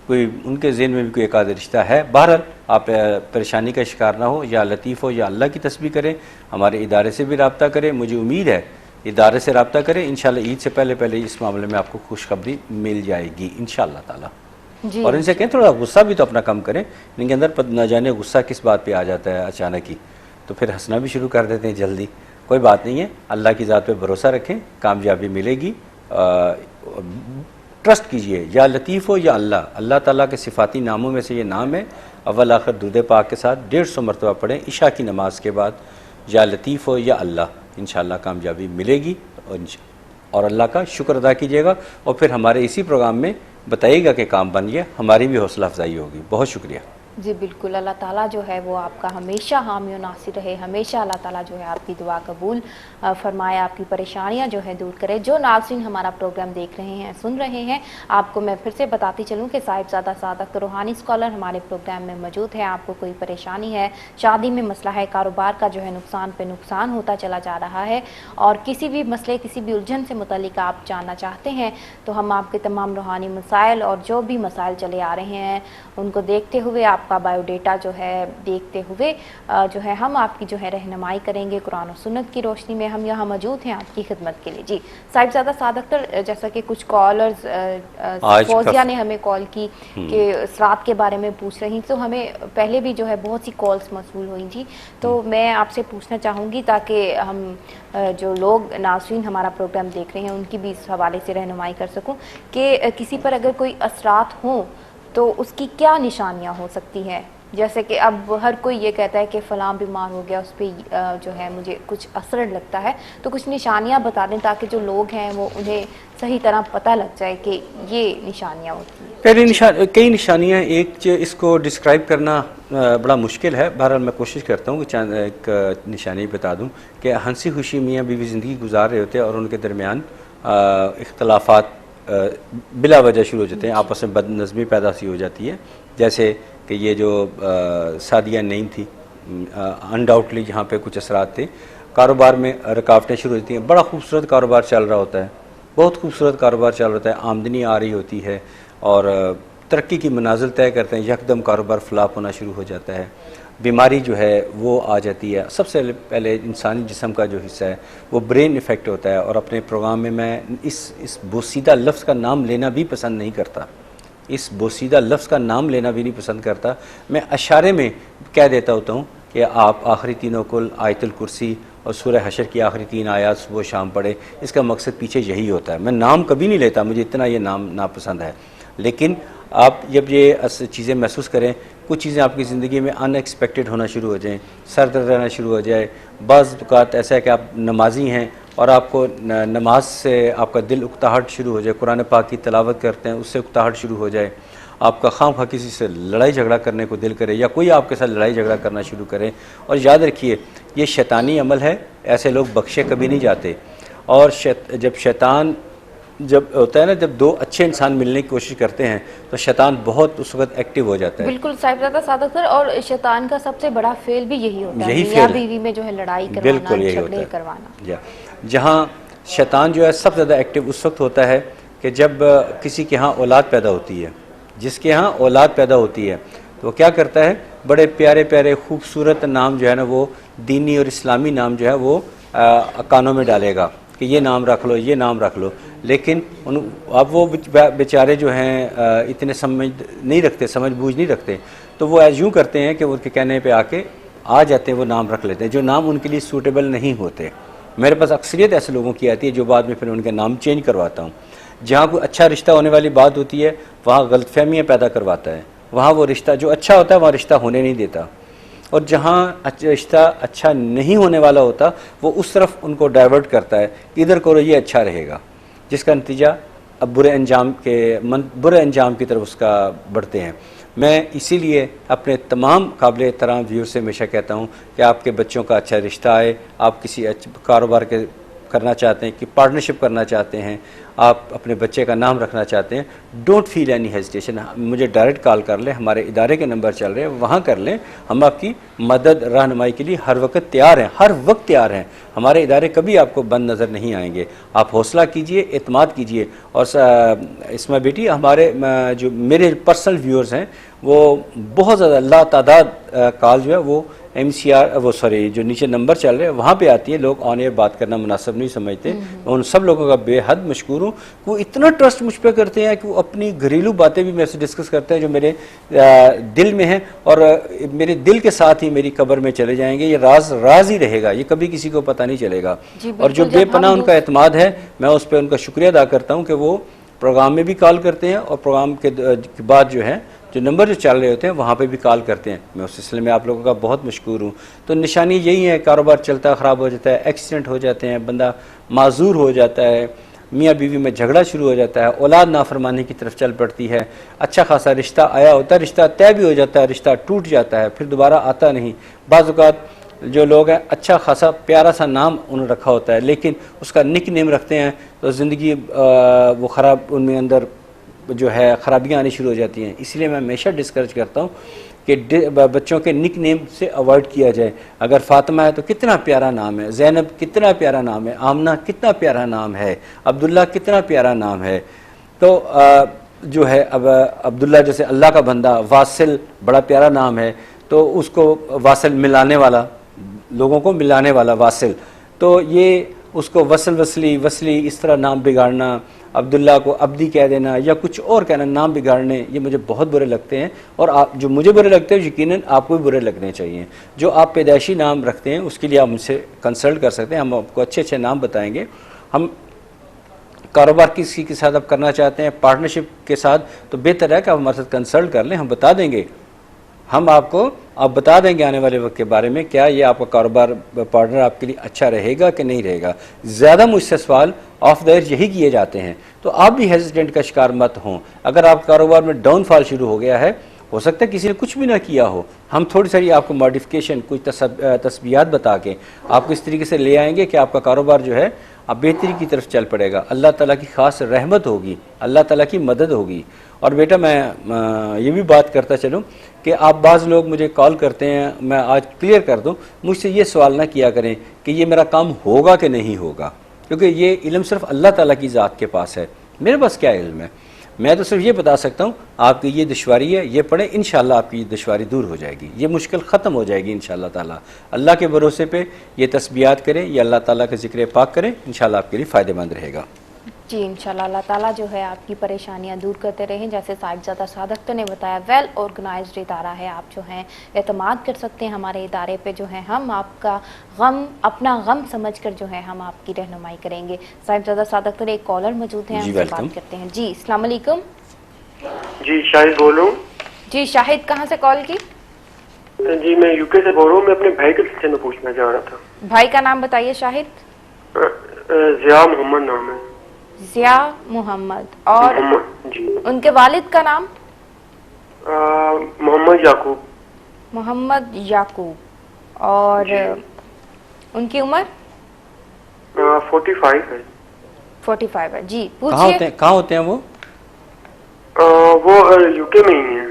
कोई उनके ज़हन में भी कोई एक आध रिश्ता है। बहरहाल आप परेशानी का शिकार ना हो, या लतीफ़ हो या अल्लाह की तस्बीह करें, हमारे इदारे से भी रब्ता करें। मुझे उम्मीद है इदारे से रब्ता करें, इंशाल्लाह ईद से पहले पहले इस मामले में आपको खुशखबरी मिल जाएगी इंशाल्लाह ताला। जी। और इनसे कहें थोड़ा गुस्सा भी तो अपना कम करें, इनके अंदर न जाने गुस्सा किस बात पे आ जाता है अचानक ही, तो फिर हंसना भी शुरू कर देते हैं जल्दी। कोई बात नहीं है, अल्लाह की ज़ात पे भरोसा रखें, कामयाबी मिलेगी। ट्रस्ट कीजिए, या लतीफ़ हो या अल्लाह, अल्लाह ताला के सिफाती नामों में से ये नाम है। अव्वल आखिर दुरूद पाक के साथ 150 मरतबा पढ़ें इशा की नमाज के बाद, या लतीफ़ हो या अल्लाह, इंशाअल्लाह कामयाबी मिलेगी। और अल्लाह का शुक्र अदा कीजिएगा और फिर हमारे इसी प्रोग्राम में बताइएगा कि काम बन गया, हमारी भी हौसला अफजाई होगी। बहुत शुक्रिया। जी बिल्कुल, अल्लाह ताला जो है वो आपका हमेशा हामी और नासिर रहे, हमेशा अल्लाह ताला जो है आपकी दुआ कबूल फरमाए, आपकी परेशानियां जो है दूर करे। जो नाज़रीन हमारा प्रोग्राम देख रहे हैं, सुन रहे हैं, आपको मैं फिर से बताती चलूं कि साहिबजादा साद अख्तर रूहानी स्कॉलर हमारे प्रोग्राम में मौजूद है। आपको कोई परेशानी है, शादी में मसला है, कारोबार का जो है नुकसान पे नुकसान होता चला जा रहा है, और किसी भी मसले, किसी भी उलझन से मुतल्लिक आप जानना चाहते हैं, तो हम आपके तमाम रूहानी मसाइल और जो भी मसाइल चले आ रहे हैं उनको देखते हुए, आपका बायोडेटा जो है देखते हुए जो है हम आपकी जो है रहनुमाई करेंगे कुरान और सुन्नत की रोशनी में। हम यहाँ मौजूद हैं आपकी खिदमत के लिए। जी साहिबजादा साद अख्तर, जैसा कि कुछ कॉलर्स फौजिया ने हमें कॉल की कि इसरात के बारे में पूछ रही, तो हमें पहले भी जो है बहुत सी कॉल्स मौसूल हुई थी, तो मैं आपसे पूछना चाहूँगी ताकि हम जो लोग नाज़रीन हमारा प्रोग्राम देख रहे हैं उनकी भी इस हवाले से रहनुमाई कर सकूँ कि किसी पर अगर कोई असरात हों तो उसकी क्या निशानियां हो सकती हैं। जैसे कि अब हर कोई ये कहता है कि फ़लाँ बीमार हो गया, उस पर जो है मुझे कुछ असर लगता है, तो कुछ निशानियां बता दें ताकि जो लोग हैं वो उन्हें सही तरह पता लग जाए कि ये निशानियां होती हैं। पहले कई निशानियां, एक इसको डिस्क्राइब करना बड़ा मुश्किल है। बहरहाल मैं कोशिश करता हूँ कि चंद एक निशानी बता दूँ कि हंसी खुशी मियाँ बीवी ज़िंदगी गुजार रहे होते हैं और उनके दरमियान इख्तलाफात बिला वजह शुरू हो जाते हैं, आपस में बदनज़मी पैदा सी हो जाती है। जैसे कि ये जो सादिया नईम थी, अनडाउटली यहाँ पे कुछ असरात थे, कारोबार में रुकावटें शुरू होती हैं। बड़ा खूबसूरत कारोबार चल रहा होता है, बहुत खूबसूरत कारोबार चल रहा होता है, आमदनी आ रही होती है और तरक्की की मनाजिल तय करते हैं, यकदम कारोबार फ्लॉप होना शुरू हो जाता है, बीमारी जो है वो आ जाती है। सबसे पहले इंसानी जिस्म का जो हिस्सा है वो ब्रेन इफ़ेक्ट होता है। और अपने प्रोग्राम में मैं इस बोसीदा लफ्ज़ का नाम लेना भी पसंद नहीं करता, इस बोसीदा लफ्ज़ का नाम लेना भी नहीं पसंद करता। मैं अशारे में कह देता होता हूँ कि आप आखिरी तीनों कुल, आयतुल कुर्सी और सूरह हशर की आखिरी 3 आयात सुबह शाम पढ़े। इसका मकसद पीछे यही होता है। मैं नाम कभी नहीं लेता, मुझे इतना ये नाम नापसंद है, लेकिन आप जब ये चीज़ें महसूस करें, कुछ चीज़ें आपकी ज़िंदगी में अनएक्सपेक्टेड होना शुरू हो जाएं, सर दर्द रहना शुरू हो जाए, बाज़ औक़ात ऐसा है कि आप नमाजी हैं और आपको नमाज से आपका दिल उकताहट शुरू हो जाए, कुरान पाक की तिलावत करते हैं उससे उकताहट शुरू हो जाए, आपका खामखा किसी से लड़ाई झगड़ा करने को दिल करे या कोई आपके साथ लड़ाई झगड़ा करना शुरू करे। और याद रखिए ये शैतानी अमल है, ऐसे लोग बख्शे कभी नहीं जाते। और जब शैतान जब होता है ना, जब दो अच्छे इंसान मिलने की कोशिश करते हैं तो शैतान बहुत उस वक्त एक्टिव हो जाता है। बिल्कुल साहिबजादा सादक सर, और शैतान का सबसे बड़ा फेल भी यही होता है, यही मियां फेल बीवी में जो है लड़ाई बिल्कुल करवाना, यही झगड़े होता है। करवाना। जहाँ शैतान जो है सबसे ज़्यादा एक्टिव उस वक्त होता है कि जब किसी के यहाँ औलाद पैदा होती है। जिसके यहाँ औलाद पैदा होती है तो वो क्या करता है, बड़े प्यारे प्यारे खूबसूरत नाम जो है ना वो दीनी और इस्लामी नाम जो है वो कानों में डालेगा कि ये नाम रख लो, ये नाम रख लो। लेकिन अब वो बेचारे जो हैं इतने समझ नहीं रखते, समझ बूझ नहीं रखते, तो वो यूँ करते हैं कि उनके कहने पे आके आ जाते हैं, वो नाम रख लेते हैं जो नाम उनके लिए सूटेबल नहीं होते। मेरे पास अक्सरियत ऐसे लोगों की आती है जो बाद में फिर उनके नाम चेंज करवाता हूँ। जहाँ कोई अच्छा रिश्ता होने वाली बात होती है वहाँ गलतफहमियाँ पैदा करवाता है, वहाँ वो रिश्ता जो अच्छा होता है वहाँ रिश्ता होने नहीं देता। और जहाँ रिश्ता अच्छा नहीं होने वाला होता वो उस तरफ उनको डाइवर्ट करता है, इधर करो ये अच्छा रहेगा, जिसका नतीजा अब बुरे अंजाम की तरफ उसका बढ़ते हैं। मैं इसीलिए अपने तमाम काबिल एहतराम व्यूअर से हमेशा कहता हूँ कि आपके बच्चों का अच्छा रिश्ता आए, आप किसी कारोबार के करना चाहते हैं, कि पार्टनरशिप करना चाहते हैं, आप अपने बच्चे का नाम रखना चाहते हैं, डोंट फील एनी हेजिटेशन, मुझे डायरेक्ट कॉल कर लें, हमारे इदारे के नंबर चल रहे हैं वहाँ कर लें। हम आपकी मदद रहनुमाई के लिए हर वक्त तैयार हैं, हर वक्त तैयार हैं। हमारे इदारे कभी आपको बंद नज़र नहीं आएंगे। आप हौसला कीजिए, एतमाद कीजिए। और इसमें बेटी हमारे जो मेरे पर्सनल व्यूअर्स हैं वो बहुत ज़्यादा लातादाद कॉल जो है वो MCR जो नीचे नंबर चल रहे हैं वहाँ पे आती है। लोग ऑन एयर बात करना मुनासिब नहीं समझते। मैं उन सब लोगों का बेहद मशकूर हूँ। वो इतना ट्रस्ट मुझ पर करते हैं कि वो अपनी घरेलू बातें भी मेरे से डिस्कस करते हैं जो मेरे दिल में हैं, और मेरे दिल के साथ ही मेरी कब्र में चले जाएंगे। ये राज ही रहेगा, ये कभी किसी को पता नहीं चलेगा। और जो बेपनाह उनका एतमाद है, मैं उस पर उनका शुक्रिया अदा करता हूँ कि वो प्रोग्राम में भी कॉल करते हैं और प्रोग्राम के बाद जो है जो नंबर जो चल रहे होते हैं वहाँ पे भी कॉल करते हैं। मैं उस सिलसिले में आप लोगों का बहुत मशकूर हूँ। तो निशानी यही है, कारोबार चलता ख़राब हो जाता है, एक्सीडेंट हो जाते हैं, बंदा माजूर हो जाता है, मियाँ बीवी में झगड़ा शुरू हो जाता है, औलाद नाफरमानी की तरफ चल पड़ती है, अच्छा खासा रिश्ता आया होता है, रिश्ता तय भी हो जाता है, रिश्ता टूट जाता है, फिर दोबारा आता नहीं। बाज़ औक़ात जो लोग हैं अच्छा खासा प्यारा सा नाम उन्होंने रखा होता है लेकिन उसका निक नेम रखते हैं तो ज़िंदगी वो ख़राब, उनमें अंदर जो है ख़राबियाँ आनी शुरू हो जाती हैं। इसलिए मैं हमेशा डिस्करेज करता हूँ कि बच्चों के निक नेम से अवॉइड किया जाए। अगर फ़ातिमा है तो कितना प्यारा नाम है, ज़ैनब कितना प्यारा नाम है, आमना कितना प्यारा नाम है, अब्दुल्ला कितना प्यारा नाम है। तो जो है अब अब्दुल्ला जैसे अल्लाह का बंदा, वासिल बड़ा प्यारा नाम है, तो उसको वासिल मिलाने वाला, लोगों को मिलाने वाला वासिल, तो ये उसको वसली इस तरह नाम बिगाड़ना, अब्दुल्ला को अब्दी कह देना या कुछ और कहना, नाम बिगाड़ने, ये मुझे बहुत बुरे लगते हैं। और आप जो मुझे बुरे लगते हैं यकीनन आपको भी बुरे लगने चाहिए। जो आप पैदाइशी नाम रखते हैं उसके लिए आप मुझसे कंसल्ट कर सकते हैं, हम आपको अच्छे अच्छे नाम बताएंगे। हम कारोबार किसी के साथ आप करना चाहते हैं पार्टनरशिप के साथ, तो बेहतर है कि आप हमारे साथ कंसल्ट कर लें, हम बता देंगे, हम आपको बता देंगे आने वाले वक्त के बारे में क्या ये आपका कारोबार पार्टनर आपके लिए अच्छा रहेगा कि नहीं रहेगा। ज़्यादा मुझसे सवाल ऑफ द एयर यही किए जाते हैं, तो आप भी हेजिटेंट का शिकार मत हों। अगर आप कारोबार में डाउनफॉल शुरू हो गया है, हो सकता है किसी ने कुछ भी ना किया हो, हम थोड़ी सारी आपको मॉडिफिकेशन, कुछ तस्बीहात बता के आपको इस तरीके से ले आएंगे कि आपका कारोबार जो है अब बेहतरी की तरफ चल पड़ेगा। अल्लाह ताला की ख़ास रहमत होगी, अल्लाह ताला की मदद होगी। और बेटा मैं ये भी बात करता चलूँ कि आप बाज़ लोग मुझे कॉल करते हैं, मैं आज क्लियर कर दूँ, मुझसे ये सवाल ना किया करें कि ये मेरा काम होगा कि नहीं होगा, क्योंकि ये इल्म सिर्फ अल्लाह ताला की ज़ात के पास है, मेरे पास क्या इल्म है। मैं तो सिर्फ ये बता सकता हूँ आपकी ये दुश्वारी है, ये पढ़ें, इंशाल्लाह आपकी ये दुश्वारी दूर हो जाएगी, ये मुश्किल ख़त्म हो जाएगी इंशाल्लाह ताला। अल्लाह के भरोसे पे ये तस्बीहात करें, ये अल्लाह ताला का ज़िक्र पाक करें, इंशाल्लाह आपके लिए फ़ायदेमंद रहेगा। जी इंशाल्लाह अल्लाह ताला जो है आपकी परेशानियां दूर करते रहें। जैसे साहिबजादा सादक ने बताया, वेल ऑर्गेनाइज्ड इदारा है, आप जो हैं एतमाद कर सकते हैं हमारे इदारे पे। जो है हम आपका गम अपना गम समझकर जो है हम आपकी रहनुमाई करेंगे। साहिबजादा सादक एक कॉलर मौजूद हैं, हमसे बात करते हैं। जी अस्सलाम वालेकुम। जी शाहिद बोल रहा हूँ। जी शाहिद, कहाँ से कॉल की? जी मैं यूके से बोल रहा हूँ। मैं अपने भाई के सिलसिले में पूछना चाह रहा था। भाई का नाम बताइए शाहिद। ज़िया मोहम्मद नाम है। ज़िया मोहम्मद। और जी। उनके वालिद का नाम? मोहम्मद याकूब। मोहम्मद याकूब। और उनकी उम्र 45 है। 45 है जी। कहाँ होते हैं वो? वो यूके में ही है।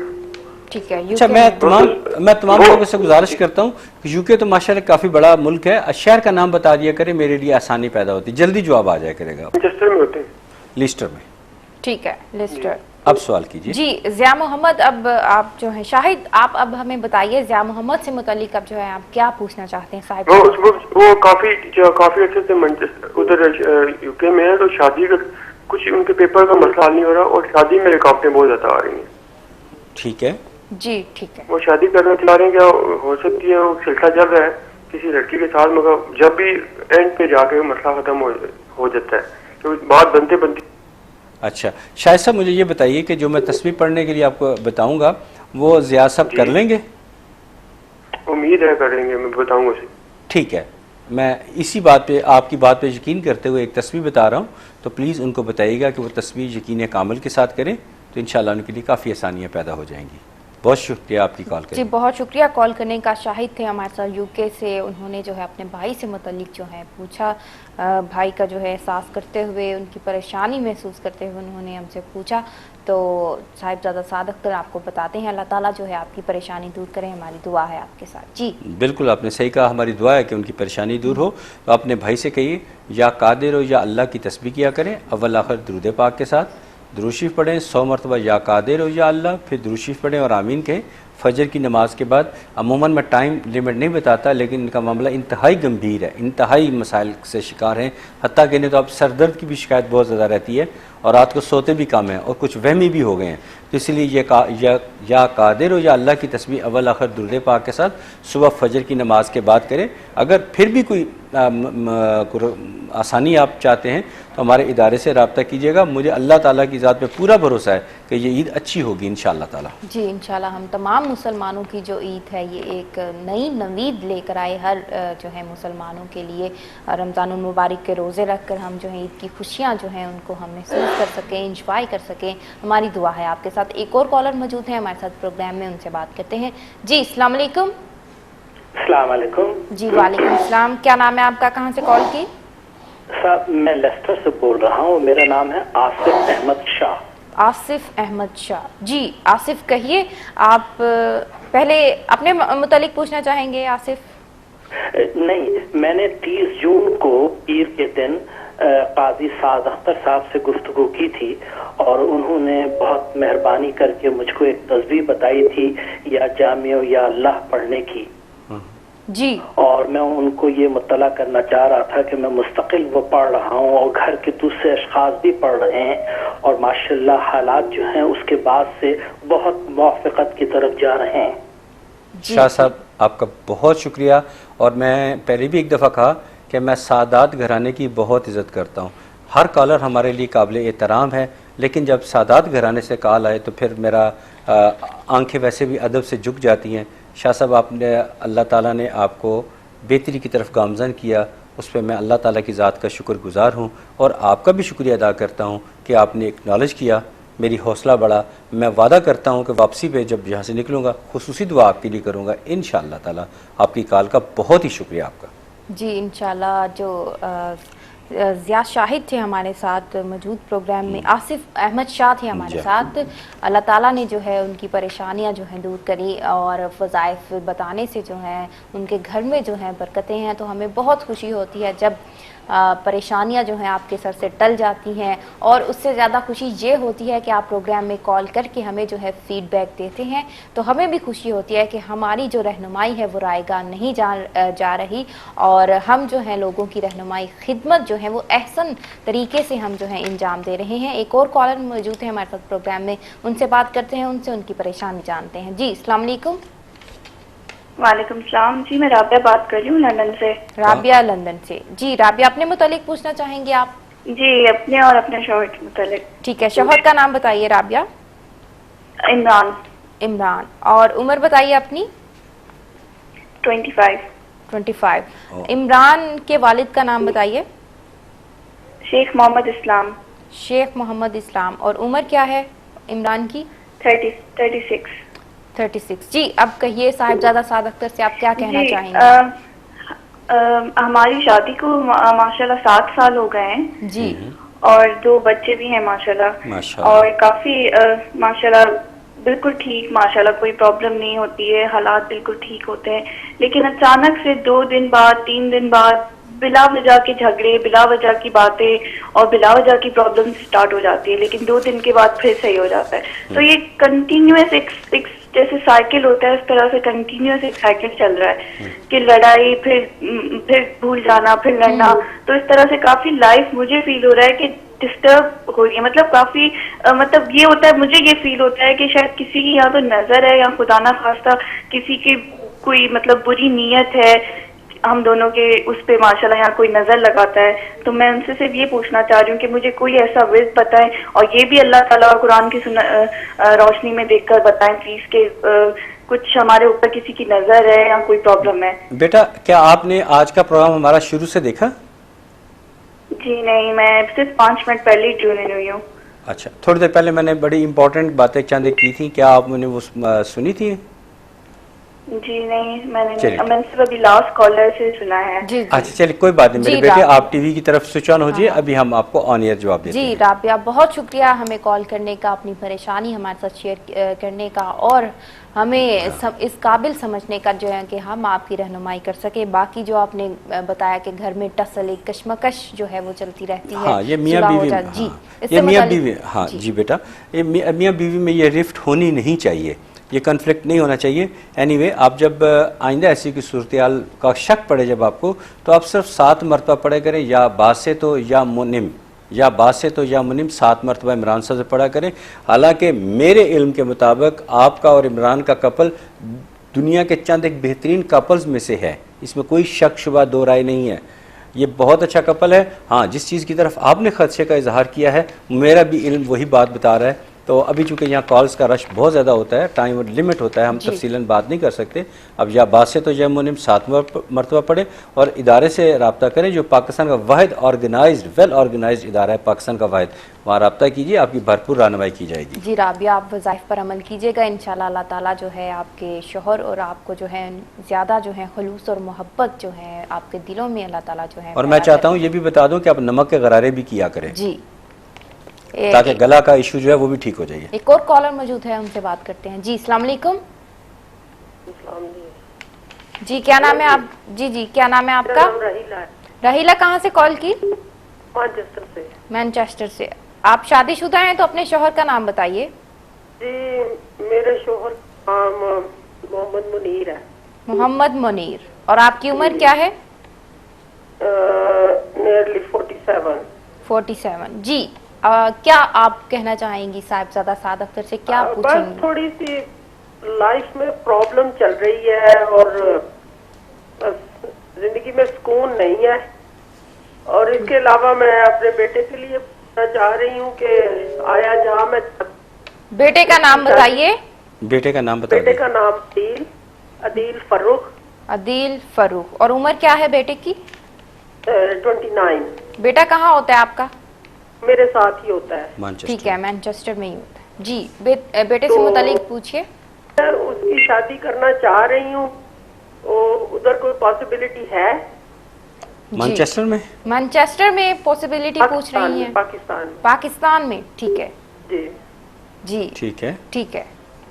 ठीक है। अच्छा, मैं तमाम लोगों से गुजारिश करता हूँ कि यूके तो माशाल्लाह काफ़ी बड़ा मुल्क है। शहर का नाम बता दिया करें, मेरे लिए आसानी पैदा होती, जल्दी जवाब आ जाया करेगा। मैनचेस्टर में होते हैं। लिस्टर में। ठीक है, लिस्टर। अब सवाल कीजिए जी। ज़िया मोहम्मद, अब आप जो है शाहिद, आप अब हमें बताइए ज़िया मोहम्मद से मुतालिक अब जो है आप क्या पूछना चाहते हैं साहिब? वो काफी अच्छे से उधर यूके में है, तो शादी का कुछ उनके पेपर का मसला नहीं हो रहा और शादी में रुकावटें बहुत ज्यादा आ रही हैं। ठीक है जी, ठीक है। वो शादी करना चाह रहे हैं, क्या हो सकती है? वो सिलसिला चल रहा है किसी लड़की के साथ, मगर जब भी एंड पे जाके मसला खत्म हो जाता है, तो बात बनते बनते। अच्छा शाहिद साहब, मुझे ये बताइए कि जो मैं तस्वीर पढ़ने के लिए आपको बताऊंगा वो ज़िया साहब कर लेंगे? उम्मीद है करेंगे, मैं बताऊंगा उसे। ठीक है, मैं इसी बात पे, आपकी बात पे यकीन करते हुए एक तस्वीर बता रहा हूँ, तो प्लीज़ उनको बताइएगा कि वो तस्वीर यकीन कामिल के साथ करें, तो इंशाल्लाह उनके लिए काफ़ी आसानियाँ पैदा हो जाएंगी। बहुत शुक्रिया आपकी कॉल करने। जी, बहुत शुक्रिया कॉल करने का। शाहिद थे हमारे साथ यूके से, उन्होंने जो है अपने भाई से मुतालिक जो है पूछा, भाई का जो है एहसास करते हुए, उनकी परेशानी महसूस करते हुए उन्होंने हमसे पूछा। तो साहिबजादा साद अख्तर आपको बताते हैं, अल्लाह ताला जो है आपकी परेशानी दूर करें, हमारी दुआ है आपके साथ। जी बिल्कुल, आपने सही कहा, हमारी दुआ है कि उनकी परेशानी दूर हो। तो अपने भाई से कहिए या कादिर हो या अल्लाह की तस्बीह किया करें, अव्वल आखिर दुरूद पाक के साथ दुरूद शरीफ पढ़ें 100 मरतबा या कादिर हो या अल्लाह, फिर दुरूद शरीफ पढ़ें और आमीन कहें। फजर की नमाज के बाद, अमूमन मैं टाइम लिमिट नहीं बताता, लेकिन इनका मामला इंतहाई गंभीर है, इंतहाई मसाइल से शिकार हैं। हत्ता कहने तो अब सर दर्द की भी शिकायत बहुत ज़्यादा रहती है और रात को सोते भी कम हैं और कुछ वहमी भी हो गए हैं। तो इसलिए या कादिर हो या अल्लाह की तस्बीह अव्वल आखिर दुरूद पाक के साथ सुबह फजर की नमाज के बाद करें। अगर फिर भी कोई आसानी आप चाहते हैं तो हमारे इदारे से रब्ता कीजिएगा। मुझे अल्लाह ताला की ज़ात पे पूरा भरोसा है कि ये ईद अच्छी होगी इंशाअल्लाह ताला। जी इंशाल्लाह। हम तमाम मुसलमानों की जो ईद है ये एक नई नवीद लेकर आए, हर जो है मुसलमानों के लिए रमज़ानुल मुबारक के रोज़े रख कर हम जो है ईद की खुशियाँ जो हैं उनको हम महसूस कर सकें, इंजॉय कर सकें। हमारी दुआ है आपके साथ। एक और कॉलर मौजूद हैं हमारे साथ प्रोग्राम में, उनसे बात करते हैं। जी अस्सलाम वालेकुम। अस्सलाम वालेकुम। जी वालेकुम सलाम। क्या नाम है आपका, कहाँ से कॉल की? साहब मैं लेस्टर से बोल रहा हूँ, मेरा नाम है आसिफ अहमद शाह। आसिफ अहमद शाह। जी आसिफ, कहिए आप पहले अपने मुतालिक पूछना चाहेंगे आसिफ? नहीं, मैंने 30 जून को पीर के दिन काजी साद अख्तर साहब से गुफ्तगू की थी और उन्होंने बहुत मेहरबानी करके मुझको एक तस्बीह बताई थी या जामिया या अल्लाह पढ़ने की। जी। और मैं उनको ये मुत्तला करना चाह रहा था कि मैं मुस्तकिल वो पढ़ रहा हूँ और घर के दूसरे अशखास भी पढ़ रहे हैं और माशाल्लाह हालात जो हैं उसके बाद से बहुत मुवाफ़क़त की तरफ जा रहे हैं। शाह साहब आपका बहुत शुक्रिया। और मैं पहले भी एक दफ़ा कहा कि मैं सादात घराने की बहुत इज़्ज़त करता हूँ। हर कॉलर हमारे लिए काबिल एहतराम है, लेकिन जब सादात घराने से कॉल आए तो फिर मेरा आंखें वैसे भी अदब से झुक जाती हैं। शाह साहब आपने, अल्लाह ताला ने आपको बेहतरी की तरफ गामज़न किया, उस पर मैं अल्लाह ताला की ज़ात का शुक्रगुज़ार हूँ और आपका भी शुक्रिया अदा करता हूँ कि आपने एक्नॉलेज किया, मेरी हौसला बढ़ा। मैं वादा करता हूँ कि वापसी पे जब यहाँ से निकलूँगा खुसूसी दुआ आपके लिए करूँगा इंशाअल्लाह ताला। आपकी कॉल का बहुत ही शुक्रिया आपका। जी इंशाल्लाह। जो ज़िया शाहिद थे हमारे साथ मौजूद प्रोग्राम में, आसिफ अहमद शाह थे हमारे साथ। अल्लाह ताला ने जो है उनकी परेशानियां जो हैं दूर करी और वज़ाइफ बताने से जो है उनके घर में जो है बरकतें हैं। तो हमें बहुत खुशी होती है जब परेशानियां जो हैं आपके सर से टल जाती हैं और उससे ज़्यादा खुशी ये होती है कि आप प्रोग्राम में कॉल करके हमें जो है फ़ीडबैक देते हैं। तो हमें भी खुशी होती है कि हमारी जो रहनुमाई है वो रायगान नहीं जा रही और हम जो है लोगों की रहनुमाई खिदमत जो है वो एहसन तरीके से हम जो है इंजाम दे रहे हैं। एक और कॉलर मौजूद है हमारे साथ प्रोग्राम में, उनसे बात करते हैं, उनसे उनकी परेशानी जानते हैं। जी अस्सलाम वालेकुम। वालेकुम सलाम। जी मैं राबिया बात कर रही हूँ लंदन से। राबिया लंदन से। जी राबिया, अपने मुतालिक पूछना चाहेंगे आप? जी अपने और अपने शौहर के मुतालिक। ठीक है, शौहर का नाम बताइए राबिया। इमरान। इमरान। और उम्र बताइए अपनी? 25। इमरान के वालिद का नाम बताइए? शेख मोहम्मद इस्लाम। शेख मोहम्मद इस्लाम। और उम्र क्या है इमरान की? 36। 36। जी, अब कहिए साहिबजादा साद अख्तर से आप क्या कहना जी, चाहेंगे? हमारी शादी को माशाल्लाह 7 साल हो गए हैं जी। और 2 बच्चे भी हैं माशाल्लाह। माशाल्लाह। और काफी माशाल्लाह बिल्कुल ठीक, माशाल्लाह कोई प्रॉब्लम नहीं होती है, हालात बिल्कुल ठीक होते हैं। लेकिन अचानक से 2 दिन बाद 3 दिन बाद बिला वजह के झगड़े, बिला वजह की बातें और बिला वजह की प्रॉब्लम स्टार्ट हो जाती है, लेकिन 2 दिन के बाद फिर सही हो जाता है। तो ये कंटिन्यूअस एक जैसे साइकिल होता है, उस तरह से कंटिन्यूअस एक साइकिल चल रहा है कि लड़ाई, फिर भूल जाना, फिर लड़ना। तो इस तरह से काफी लाइफ मुझे फील हो रहा है कि डिस्टर्ब हो रही है। मतलब काफी मतलब ये होता है, मुझे ये फील होता है कि शायद किसी की यहाँ तो नजर है या खुदा ना खास्ता किसी की कोई मतलब बुरी नीयत है हम दोनों के उस पे माशाल्लाह यहाँ कोई नजर लगाता है। तो मैं उनसे सिर्फ ये पूछना चाह रही हूँ कि मुझे कोई ऐसा विज़ बताएं और ये भी अल्लाह ताला कुरान की रोशनी में देखकर बताएं प्लीज कि कुछ हमारे ऊपर किसी की नजर है या कोई प्रॉब्लम है। बेटा, क्या आपने आज का प्रोग्राम हमारा शुरू से देखा? जी नहीं, मैं सिर्फ 5 मिनट पहले ही ट्यून हुई हूँ। अच्छा, थोड़ी देर पहले मैंने बड़ी इंपॉर्टेंट बातें चंद की थी, क्या आपने वो सुनी थी? जी नहीं, मैंने सिर्फ अभी लास्ट कॉलर से सुना है। जी। अच्छा चलिए, कोई बात नहीं मेरे बेटे, आप टीवी की तरफ स्विच ऑन हो जाइए। अभी हम आपको ऑन एयर जवाब देते हैं। जी राबिया, बहुत शुक्रिया हमें कॉल करने का, अपनी परेशानी हमारे साथ शेयर करने का और हमें इस काबिल समझने का जो है कि हम आपकी रहनुमाई कर सके। बाकी जो आपने बताया कि घर में टसल, एक कश्मकश जो है वो चलती रहती है। हाँ, ये मियाँ बीवी, जी, ये मियाँ बीवी, हाँ जी बेटा, ये मियाँ बीवी में ये रिफ्ट होनी नहीं चाहिए, ये कन्फ्लिक्ट नहीं होना चाहिए। एनीवे, आप जब आइंदा ऐसी की सूरत-ए-हाल का शक पड़े जब आपको, तो आप सिर्फ 7 मरतबा पढ़े करें, या बासित हो या मुनिम, या बासित हो या मुनिम, 7 मरतबा इमरान साहब से पढ़ा करें। हालांकि मेरे इल्म के मुताबिक आपका और इमरान का कपल दुनिया के चंद एक बेहतरीन कपल्स में से है, इसमें कोई शक शुबा दो राय नहीं है। ये बहुत अच्छा कपल है। हाँ, जिस चीज़ की तरफ आपने खदशे का इजहार किया है, मेरा भी इल्म वही बात बता रहा है। तो अभी चूँकि यहाँ कॉल्स का रश बहुत ज़्यादा होता है, टाइम और लिमिट होता है, हम तफसीलन बात नहीं कर सकते। अब या बासित तो या मुनिम 7 मरतबा पढ़े और इदारे से रब्ता करें जो पाकिस्तान का वाहिद ऑर्गेनाइज्ड, वेल ऑर्गेनाइज्ड इदारा है पाकिस्तान का वाहिद, वहाँ रब्ता कीजिए, आपकी भरपूर रहनुमाई की जाएगी। जी राबिया, आप वज़ाइफ पर अमल कीजिएगा, इंशाल्लाह अल्लाह ताला जो है आपके शोहर और आपको जो है ज़्यादा जो है खुलूस और मोहब्बत जो है आपके दिलों में अल्लाह ताला जो है। और मैं चाहता हूँ ये भी बता दूँ कि आप नमक के गरारे भी किया करें जी, ताकि गला का इशू जो है वो भी ठीक हो जाए। एक और कॉलर मौजूद है, उनसे बात करते हैं। जी अस्सलाम वालेकुम। जी क्या नाम है आप? जी क्या नाम है आपका? रहीला। कहाँ से कॉल की? मैनचेस्टर से। मैनचेस्टर से। आप शादीशुदा हैं तो अपने शोहर का नाम बताइए। जी, मेरे शोहर का नाम मोहम्मद मुनीर है। मोहम्मद मुनीर। और आपकी उम्र क्या है? नियरली 47। 47। जी, क्या आप कहना चाहेंगी साहिबजादा साद अख्तर से, क्या पूछेंगी? बस थोड़ी सी लाइफ में प्रॉब्लम चल रही है और जिंदगी में सुकून नहीं है। और इसके अलावा मैं अपने बेटे के लिए पूछना चाह रही हूँ कि आया जहाँ मैं। बेटे का नाम बताइए। बेटे का नाम बताइए। बेटे का नाम अदील फरूख। अदील फरूख। और उम्र क्या है बेटे की? 29। बेटा कहाँ होता है आपका? मेरे साथ ही होता है। ठीक है, मैनचेस्टर में ही होता है। जी, बेटे से मुतालिक पूछिए। उसकी शादी करना चाह रही हूँ, उधर कोई पॉसिबिलिटी है? मैनचेस्टर में? मैनचेस्टर में पॉसिबिलिटी पूछ रही हैं? पाकिस्तान में। ठीक है जी, ठीक है,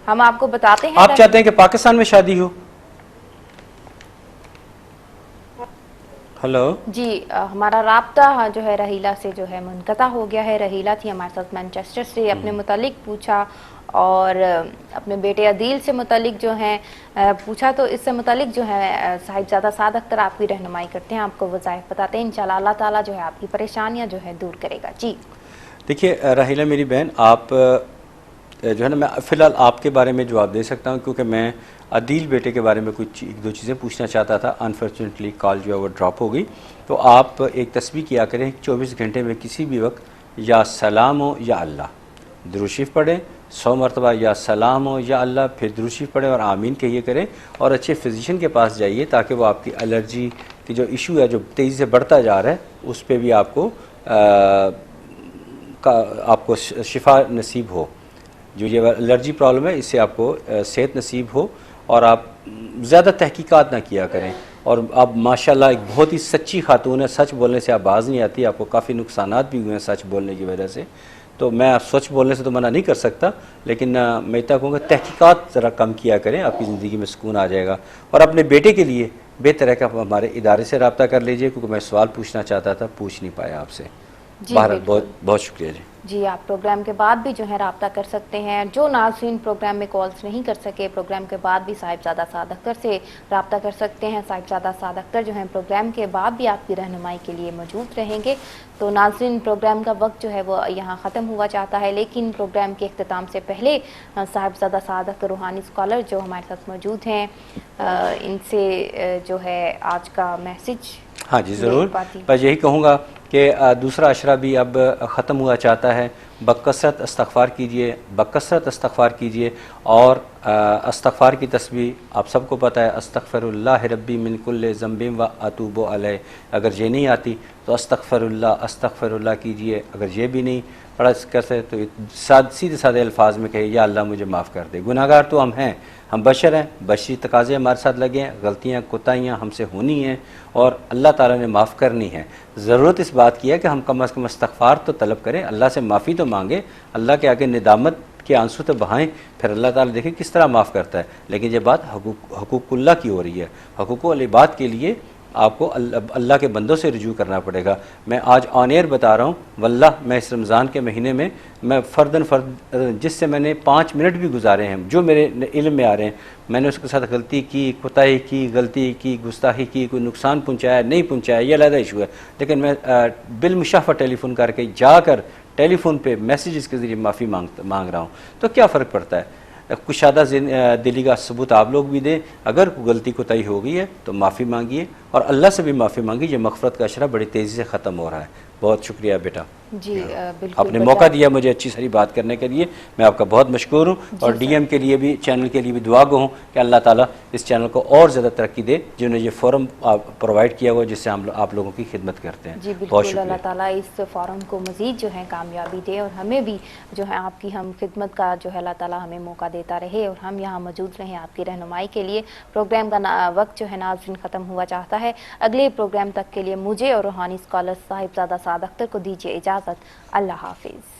हम आपको बताते हैं। आप चाहते हैं कि पाकिस्तान में शादी हो? हेलो जी, हमारा राब्ता जो है रहीला से जो है मुनक़ता हो गया है। रहीला थी हमारे साथ मैनचेस्टर से, अपने मुतालिक पूछा और अपने बेटे अदील से मुतालिक जो है पूछा। तो इससे मुतालिक जो है साहिबजादा साद अख्तर आपकी रहनुमाई करते हैं, आपको वज़ाइफ बताते हैं। इंशाल्लाह अल्लाह ताला जो है आपकी परेशानियां जो है दूर करेगा। जी देखिए रहीला मेरी बहन, आप जो है ना, मैं फ़िलहाल आपके बारे में जवाब दे सकता हूँ क्योंकि मैं अदील बेटे के बारे में कुछ 1-2 चीज़ें पूछना चाहता था। अनफॉर्चुनेटली कॉल जो है वो ड्रॉप हो गई। तो आप एक तस्बीह किया करें 24 घंटे में किसी भी वक्त, या सलाम हो या अल्लाह, दुरूद शरीफ पढ़ें 100 मरतबा, या सलाम हो या अल्लाह, फिर दुरूद शरीफ पढ़ें और आमीन कहिए करें। और अच्छे फिजिशियन के पास जाइए ताकि वो आपकी एलर्जी की जो इशू है, जो तेज़ी से बढ़ता जा रहा है, उस पर भी आपको शिफा नसीब हो। जो ये एलर्जी प्रॉब्लम है इससे आपको सेहत नसीब हो और आप ज़्यादा तहकीकात ना किया करें। और आप माशाल्लाह एक बहुत ही सच्ची खातून है, सच बोलने से आप बाज़ नहीं आती, आपको काफ़ी नुकसानात भी हुए हैं सच बोलने की वजह से। तो मैं आप सच बोलने से तो मना नहीं कर सकता, लेकिन मैं इतना कहूँगा तहकीकात ज़रा कम किया करें, आपकी ज़िंदगी में सुकून आ जाएगा। और अपने बेटे के लिए बेहतर है कि आप हमारे इदारे से रब्ता कर लीजिए, क्योंकि मैं सवाल पूछना चाहता था, पूछ नहीं पाया आपसे। बहरहाल बहुत बहुत शुक्रिया जी। जी, आप प्रोग्राम के बाद भी जो है रब्ता कर सकते हैं। जो नाज़रीन प्रोग्राम में कॉल्स नहीं कर सके, प्रोग्राम के बाद भी साहिबजादा साद अख्तर से रब्ता कर सकते हैं। साहिबजादा साद अख्तर जो है प्रोग्राम के बाद भी आपकी रहनुमाई के लिए मौजूद रहेंगे। तो नाज़रीन, प्रोग्राम का वक्त जो है वो यहाँ ख़त्म हुआ चाहता है, लेकिन प्रोग्राम के अख्तिताम से पहले साहिबजादा साद अख्तर रूहानी स्कॉलर जो हमारे साथ मौजूद हैं, इनसे जो है आज का मैसेज। हाँ जी ज़रूर, बस यही कहूँगा कि दूसरा अशरा भी अब ख़त्म हुआ चाहता है। बकसरत इस्तग़फ़ार कीजिए, बकसरत इस्तग़फ़ार कीजिए। और इस्तग़फ़ार की तस्बीह आप सबको पता है, अस्तग़फ़िरुल्लाह रब्बी मिन कुल्लि ज़ंबिन व अतूबु अलैह। अगर ये नहीं आती तो अस्तग़फ़िरुल्लाह कीजिए। अगर ये भी नहीं पढ़ा कर सकते तो सीधे साधे अल्फाज में कहिए, या अल्लाह मुझे माफ़ कर दे। गुनाहगार तो हम हैं, हम बशर हैं, बशरी तकाज़े हमारे साथ लगे हैं, गलतियाँ कोताहियाँ हमसे होनी हैं और अल्लाह ताला ने माफ़ करनी है। ज़रूरत इस बात की है कि हम कम अज़ कम इस्तग़फ़ार तो तलब करें, अल्लाह से माफ़ी तो मांगे, अल्लाह के आगे निदामत के आंसू तो बहाएं, फिर अल्लाह ताला देखें किस तरह माफ़ करता है। लेकिन ये बात हकूक़ुल्लाह की हो रही है, हकूक़ुल इबाद के लिए आपको अल्लाह के बंदों से रुजू करना पड़ेगा। मैं आज ऑन एयर बता रहा हूँ, वल्लाह मैं इस रमज़ान के महीने में मैं फ़र्द जिससे मैंने 5 मिनट भी गुजारे हैं, जो मेरे इल्म में आ रहे हैं, मैंने उसके साथ गलती की, कोताही की, गलती की, गुस्ताखी की, कोई नुकसान पहुँचाया नहीं पहुँचाया, ये अलग इशू है। लेकिन मैं बिलमुशाफ़ा टेलीफ़ोन करके जाकर टेलीफ़ोन पे मैसेजेस के ज़रिए माफ़ी मांग रहा हूँ। तो क्या फ़र्क पड़ता है? कुशादा दिली का सबूत आप लोग भी दें। अगर गलती कोताही हो गई है तो माफ़ी मांगिए और अल्लाह से भी माफ़ी मांगिए। ये मग़फ़िरत का अशरा बड़ी तेज़ी से ख़त्म हो रहा है। बहुत शुक्रिया बेटा जी, बिल्कुल आपने मौका दिया मुझे अच्छी सारी बात करने के लिए, मैं आपका बहुत मशकूर हूँ। और डीएम के लिए भी, चैनल के लिए भी दुआ गो हूँ कि अल्लाह ताला इस चैनल को और ज़्यादा तरक्की दे, जिन्होंने ये फ़ोरम प्रोवाइड किया हुआ जिससे हम आप लोगों की खिदमत करते हैं। जी बिल्कुल, अल्लाह ताला इस फ़ोरम को मज़ीद जो है कामयाबी दे और हमें भी जो है आपकी हम खिदमत का जो है अल्लाह ताला हमें मौका देता रहे और हम यहाँ मौजूद रहें आपकी रहनुमाई के लिए। प्रोग्राम का वक्त जो है नाज़रीन ख़त्म हुआ चाहता है। अगले प्रोग्राम तक के लिए मुझे और रूहानी स्कॉलर साहिबजादा साद अख्तर को दीजिए इजाज़त। अल्लाह हाफिज़।